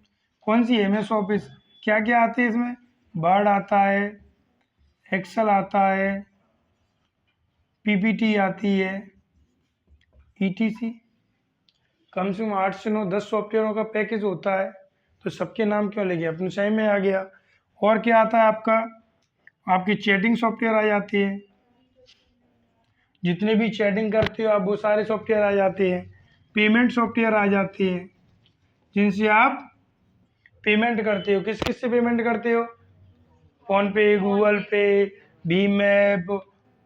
कौन सी? MS office. क्या क्या आते हैं इसमें? वर्ड आता है, एक्सेल आता है, PPT आती है, ETC। कम से कम 8 से 9 10 सॉफ्टवेयरों का पैकेज होता है, तो सबके नाम क्यों लेंगे? अपने सही में आ गया। और क्या आता है आपका? आपकी चैटिंग सॉफ्टवेयर आ जाती है, जितने भी चैटिंग करते हो आप वो सारे सॉफ्टवेयर आ जाते हैं। पेमेंट सॉफ्टवेयर आ जाते हैं, जिनसे आप पेमेंट करते हो। किस किस से पेमेंट करते हो? फ़ोन पे, गूगल पे, भीम ऐप,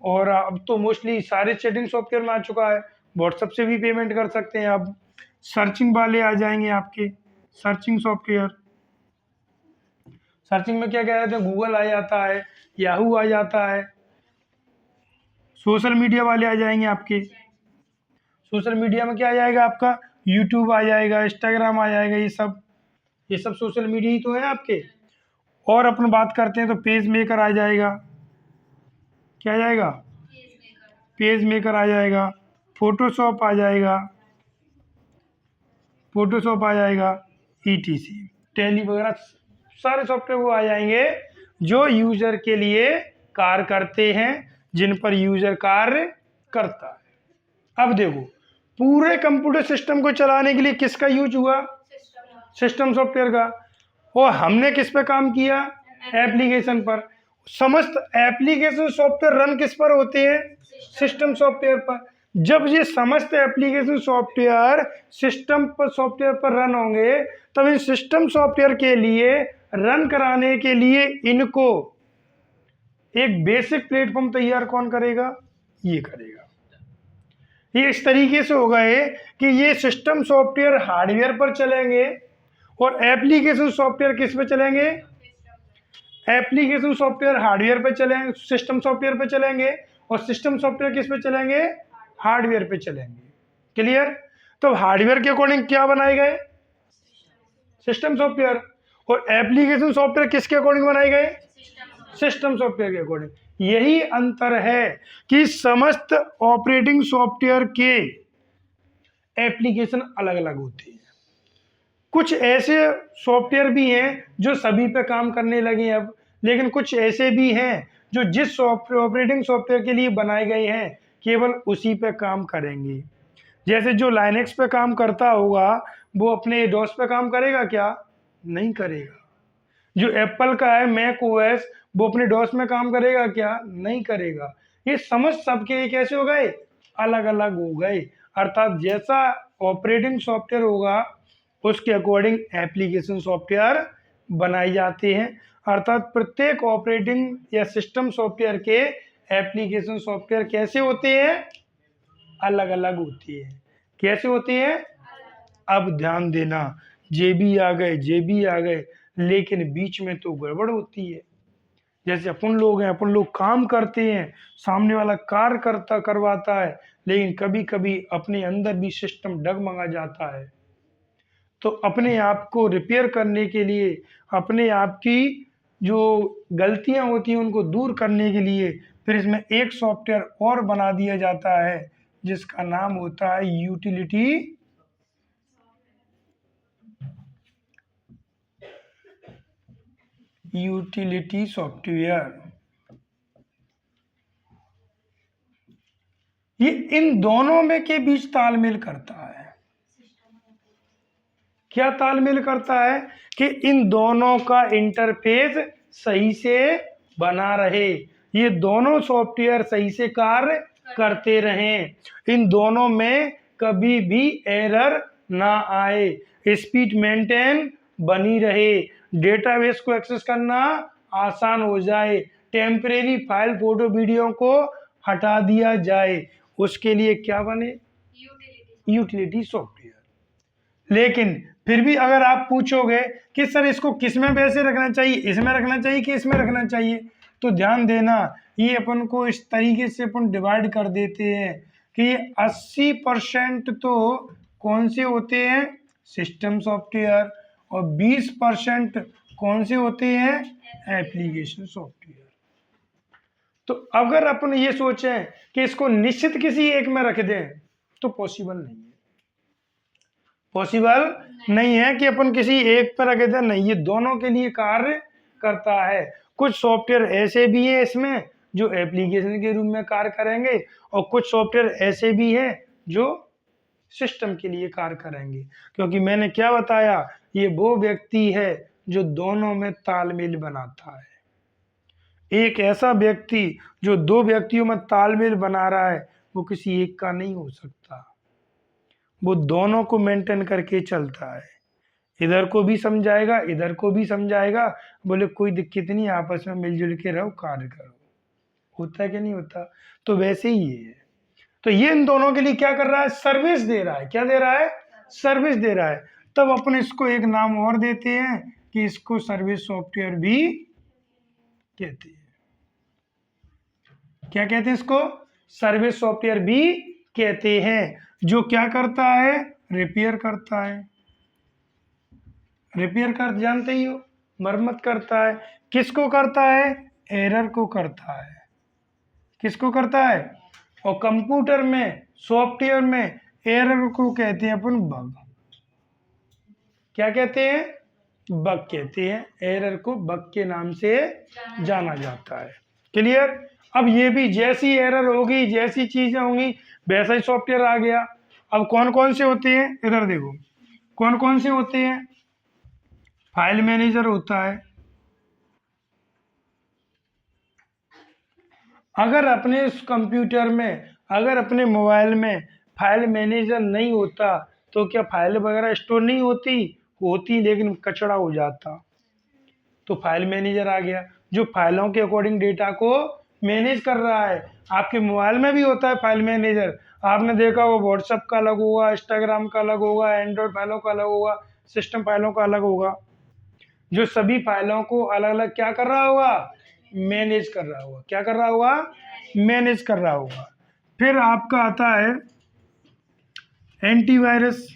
और अब तो मोस्टली सारे चैटिंग सॉफ्टवेयर में आ चुका है। व्हाट्सएप से भी पेमेंट कर सकते हैं आप। सर्चिंग वाले आ जाएंगे आपके, सर्चिंग सॉफ्टवेयर। सर्चिंग में क्या कह रहे थे, गूगल आ जाता है, याहू आ जाता है। सोशल मीडिया वाले आ जाएंगे आपके। सोशल मीडिया में क्या आ जाएगा आपका, यूट्यूब आ जाएगा, इंस्टाग्राम आ जाएगा। ये सब सोशल मीडिया ही तो है आपके। और अपन बात करते हैं तो पेज मेकर आ जाएगा। क्या आ जाएगा, पेज मेकर आ जाएगा। फोटोशॉप आ जाएगा, फोटोशॉप आ जाएगा, ETC, टैली वगैरह सारे सॉफ्टवेयर वो आ जाएंगे जो यूजर के लिए कार्य करते हैं, जिन पर यूजर कार्य करता है। अब देखो, पूरे कंप्यूटर सिस्टम को चलाने के लिए किसका यूज हुआ, सिस्टम सॉफ्टवेयर का। और हमने किस पे काम किया, एप्लीकेशन पर। समस्त एप्लीकेशन सॉफ्टवेयर रन किस पर होते हैं, सिस्टम सॉफ्टवेयर पर। जब ये समस्त एप्लीकेशन सॉफ्टवेयर सिस्टम पर सॉफ्टवेयर पर रन होंगे, तब इन सिस्टम सॉफ्टवेयर के लिए रन कराने के लिए इनको एक बेसिक प्लेटफॉर्म तैयार कौन करेगा, ये करेगा। ये इस तरीके से होगा कि ये सिस्टम सॉफ्टवेयर हार्डवेयर पर चलेंगे और एप्लीकेशन सॉफ्टवेयर किस पे चलेंगे, एप्लीकेशन सॉफ्टवेयर हार्डवेयर पे चलेंगे, सिस्टम सॉफ्टवेयर पे चलेंगे, और सिस्टम सॉफ्टवेयर किस पे चलेंगे, हार्डवेयर पे चलेंगे। क्लियर। तो हार्डवेयर के अकॉर्डिंग क्या बनाए गए, सिस्टम सॉफ्टवेयर, और एप्लीकेशन सॉफ्टवेयर किसके अकॉर्डिंग बनाए गए, सिस्टम सॉफ्टवेयर के अकॉर्डिंग। यही अंतर है कि समस्त ऑपरेटिंग सॉफ्टवेयर के एप्लीकेशन अलग अलग होते हैं। कुछ ऐसे सॉफ्टवेयर भी हैं जो सभी पे काम करने लगे हैं अब, लेकिन कुछ ऐसे भी हैं जो जिस ऑपरेटिंग सॉफ्टवेयर के लिए बनाए गए हैं केवल उसी पे काम करेंगे। जैसे जो लाइनक्स पे काम करता होगा वो अपने डॉस पे काम करेगा क्या, नहीं करेगा। जो एप्पल का है मैक ओएस, वो अपने डॉस में काम करेगा क्या, नहीं करेगा। ये समझ सबके कैसे हो गए, अलग अलग हो गए। अर्थात जैसा ऑपरेटिंग सॉफ्टवेयर होगा उसके अकॉर्डिंग एप्लीकेशन सॉफ्टवेयर बनाए जाते हैं। अर्थात प्रत्येक ऑपरेटिंग या सिस्टम सॉफ्टवेयर के एप्लीकेशन सॉफ्टवेयर कैसे होते हैं, अलग अलग होती है। कैसे होते हैं, अब ध्यान देना, जेबी आ गए, जेबी आ गए, लेकिन बीच में तो गड़बड़ होती है। जैसे अपन लोग हैं, अपन लोग काम करते हैं, सामने वाला कार्य करवाता है, लेकिन कभी कभी अपने अंदर भी सिस्टम डगमगा जाता है। तो अपने आप को रिपेयर करने के लिए, अपने आप की जो गलतियां होती हैं उनको दूर करने के लिए फिर इसमें एक सॉफ्टवेयर और बना दिया जाता है जिसका नाम होता है यूटिलिटी सॉफ्टवेयर। ये इन दोनों में के बीच तालमेल करता है। क्या तालमेल करता है कि इन दोनों का इंटरफेस सही से बना रहे, ये दोनों सॉफ्टवेयर सही से कार्य करते रहें, इन दोनों में कभी भी एरर ना आए, स्पीड मेंटेन बनी रहे, डेटाबेस को एक्सेस करना आसान हो जाए, टेम्परेरी फाइल फोटो वीडियो को हटा दिया जाए। उसके लिए क्या बने, यूटिलिटी सॉफ्टवेयर। लेकिन फिर भी अगर आप पूछोगे कि सर इसको किस में वैसे रखना चाहिए, इसमें रखना चाहिए कि इसमें रखना चाहिए, तो ध्यान देना ये अपन को इस तरीके से अपन डिवाइड कर देते हैं कि ये 80% तो कौन से होते हैं, सिस्टम सॉफ्टवेयर, और 20% कौन से होते हैं, एप्लीकेशन सॉफ्टवेयर। तो अगर अपन ये सोचें कि इसको निश्चित किसी एक में रख दें तो पॉसिबल नहीं है, पॉसिबल नहीं है कि अपन किसी एक पर रख दें। नहीं, ये दोनों के लिए कार्य करता है। कुछ सॉफ्टवेयर ऐसे भी हैं इसमें जो एप्लीकेशन के रूप में कार्य करेंगे, और कुछ सॉफ्टवेयर ऐसे भी हैं जो सिस्टम के लिए कार्य करेंगे। क्योंकि मैंने क्या बताया, ये वो व्यक्ति है जो दोनों में तालमेल बनाता है। एक ऐसा व्यक्ति जो दो व्यक्तियों में तालमेल बना रहा है वो किसी एक का नहीं हो सकता, वो दोनों को मेंटेन करके चलता है। इधर को भी समझाएगा, इधर को भी समझाएगा, बोले कोई दिक्कत नहीं, आपस में मिलजुल के रहो, कार्य करो, होता है कि नहीं होता? तो वैसे ही ये है। तो ये इन दोनों के लिए क्या कर रहा है? सर्विस दे रहा है। क्या दे रहा है? सर्विस दे रहा है। तब अपन इसको एक नाम और देते हैं कि इसको सर्विस सॉफ्टवेयर भी कहते हैं। क्या कहते हैं इसको? सर्विस सॉफ्टवेयर भी कहते हैं। जो क्या करता है? रिपेयर करता है। रिपेयर कर जानते ही हो, मरम्मत करता है। किसको करता है? एरर को करता है। किसको करता है? और कंप्यूटर में, सॉफ्टवेयर में एरर को कहते हैं अपन बग। क्या कहते हैं? बग कहते हैं। एरर को बग के नाम से जाना जाता है। क्लियर? अब ये भी जैसी एरर होगी, जैसी चीजें होंगी, वैसा ही सॉफ्टवेयर आ गया। अब कौन कौन से होते हैं? इधर देखो, कौन कौन से होते हैं? फाइल मैनेजर होता है। अगर अपने इस कंप्यूटर में, अगर अपने मोबाइल में फाइल मैनेजर नहीं होता तो क्या फाइल वगैरह स्टोर नहीं होती? होती, लेकिन कचड़ा हो जाता। तो फाइल मैनेजर आ गया, जो फाइलों के अकॉर्डिंग डेटा को मैनेज कर रहा है। आपके मोबाइल में भी होता है फाइल मैनेजर। आपने देखा वो व्हाट्सएप का अलग होगा, इंस्टाग्राम का अलग होगा, एंड्रॉयड फाइलों का अलग होगा, सिस्टम फाइलों का अलग होगा। जो सभी फाइलों को अलग अलग क्या कर रहा होगा? मैनेज कर रहा होगा। क्या कर रहा होगा? मैनेज कर रहा होगा। फिर आपका आता है एंटीवायरस।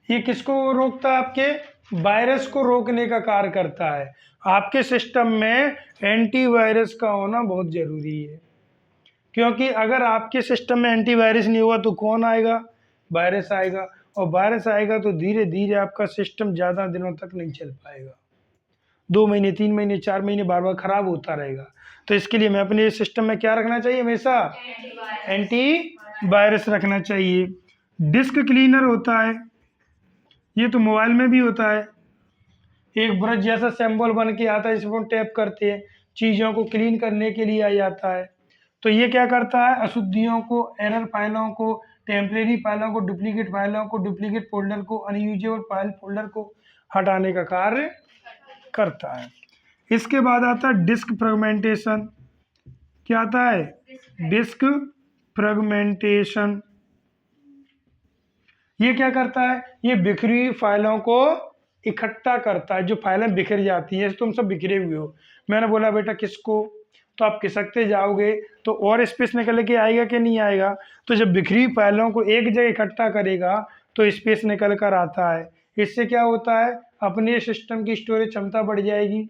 ये किसको रोकता है? आपके वायरस को रोकने का कार्य करता है। आपके सिस्टम में एंटीवायरस का होना बहुत जरूरी है, क्योंकि अगर आपके सिस्टम में एंटीवायरस नहीं होगा तो कौन आएगा? वायरस आएगा। और वायरस आएगा तो धीरे धीरे आपका सिस्टम ज़्यादा दिनों तक नहीं चल पाएगा। 2 महीने, 3 महीने, 4 महीने बार बार खराब होता रहेगा। तो इसके लिए मैं अपने सिस्टम में क्या रखना चाहिए? हमेशा एंटी वायरस रखना चाहिए। डिस्क क्लीनर होता है। ये तो मोबाइल में भी होता है। एक ब्रश जैसा सिंबल बन के आता है, जिसको हम टैप करते हैं, चीज़ों को क्लीन करने के लिए आ जाता है। तो ये क्या करता है? अशुद्धियों को, एरर फाइलों को, टेम्परेरी फाइलों को, डुप्लीकेट फाइलों को, डुप्लीकेट फोल्डर को, अनयूजेबल फाइल फोल्डर को हटाने का कार्य करता है। इसके बाद आता है डिस्क फ्रेगमेंटेशन। क्या आता है? Disk fragmentation. ये क्या करता है? ये बिखरी हुई फाइलों को इकट्ठा करता है। जो फाइलें बिखर जाती हैं, तुम सब बिखरे हुए हो, मैंने बोला बेटा किसको, तो आप खिसकते जाओगे तो और स्पेस निकल के आएगा कि नहीं आएगा? तो जब बिखरी हुई फाइलों को एक जगह इकट्ठा करेगा तो स्पेस निकल कर आता है। इससे क्या होता है? अपने सिस्टम की स्टोरेज क्षमता बढ़ जाएगी।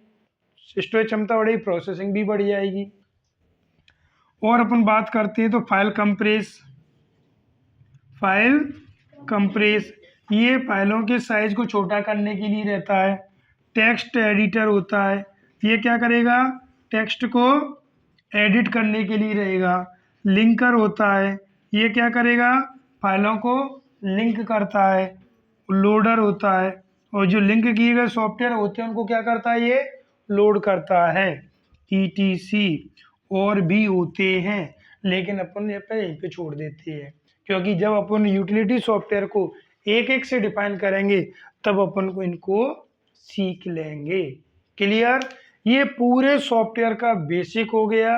स्टोरेज क्षमता बढ़ेगी, प्रोसेसिंग भी बढ़ जाएगी। और अपन बात करते हैं तो फाइल कंप्रेस। फाइल कंप्रेस ये फाइलों के साइज को छोटा करने के लिए रहता है। टेक्स्ट एडिटर होता है। ये क्या करेगा? टेक्स्ट को एडिट करने के लिए रहेगा। लिंकर होता है। ये क्या करेगा? फाइलों को लिंक करता है। लोडर होता है, और जो लिंक किए गए सॉफ्टवेयर होते हैं उनको क्या करता है? ये लोड करता है। ETC और भी होते हैं, लेकिन अपन यहीं पे छोड़ देते हैं, क्योंकि जब अपन यूटिलिटी सॉफ्टवेयर को एक एक से डिफाइन करेंगे तब अपन को इनको सीख लेंगे। क्लियर? ये पूरे सॉफ्टवेयर का बेसिक हो गया।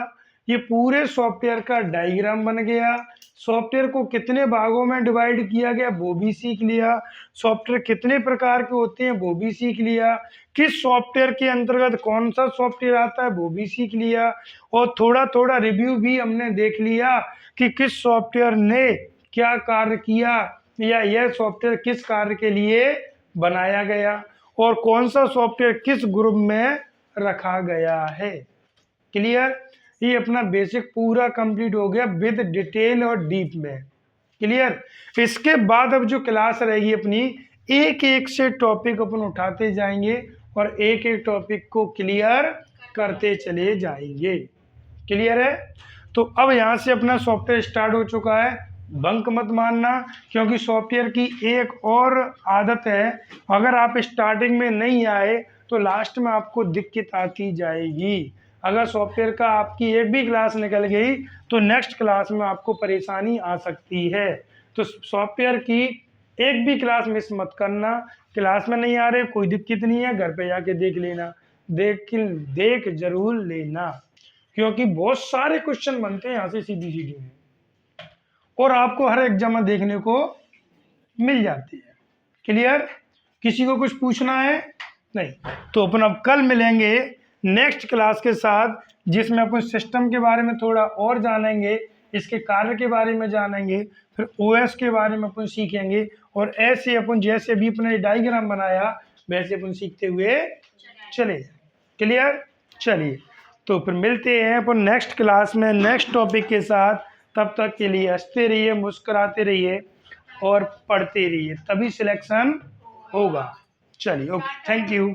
ये पूरे सॉफ्टवेयर का डायग्राम बन गया। सॉफ्टवेयर को कितने भागों में डिवाइड किया गया वो भी सीख लिया। सॉफ्टवेयर कितने प्रकार के होते हैं वो भी सीख लिया। किस सॉफ्टवेयर के अंतर्गत कौन सा सॉफ्टवेयर आता है वो भी सीख लिया। और थोड़ा थोड़ा रिव्यू भी हमने देख लिया कि किस सॉफ्टवेयर ने क्या कार्य किया, या यह सॉफ्टवेयर किस कार्य के लिए बनाया गया, और कौन सा सॉफ्टवेयर किस ग्रुप में रखा गया है। क्लियर? ये अपना बेसिक पूरा कंप्लीट हो गया विद डिटेल और डीप में। क्लियर? इसके बाद अब जो क्लास रहेगी अपनी, एक एक से टॉपिक अपन उठाते जाएंगे और एक एक टॉपिक को क्लियर करते चले जाएंगे। क्लियर है? तो अब यहाँ से अपना सॉफ्टवेयर स्टार्ट हो चुका है। बंक मत मानना, क्योंकि सॉफ्टवेयर की एक और आदत है, अगर आप स्टार्टिंग में नहीं आए तो लास्ट में आपको दिक्कत आती जाएगी। अगर सॉफ्टवेयर का आपकी एक भी क्लास निकल गई तो नेक्स्ट क्लास में आपको परेशानी आ सकती है। तो सॉफ्टवेयर की एक भी क्लास मिस मत करना। क्लास में नहीं आ रहे कोई दिक्कत नहीं है, घर पे जाके देख लेना। देख जरूर लेना, क्योंकि बहुत सारे क्वेश्चन बनते हैं यहाँ से सीधी सीधी में और आपको हर एग्जाम में देखने को मिल जाती है। क्लियर? किसी को कुछ पूछना है? नहीं। तो अपन अब कल मिलेंगे नेक्स्ट क्लास के साथ, जिसमें अपन सिस्टम के बारे में थोड़ा और जानेंगे, इसके कार्य के बारे में जानेंगे, फिर ओएस के बारे में अपन सीखेंगे और ऐसे अपन जैसे अभी अपने डायग्राम बनाया वैसे अपन सीखते हुए चले। क्लियर? चलिए, तो फिर मिलते हैं अपन नेक्स्ट क्लास में नेक्स्ट टॉपिक के साथ। तब तक के लिए हंसते रहिए, मुस्कुराते रहिए और पढ़ते रहिए, तभी सिलेक्शन होगा। चलिए, ओके, थैंक यू।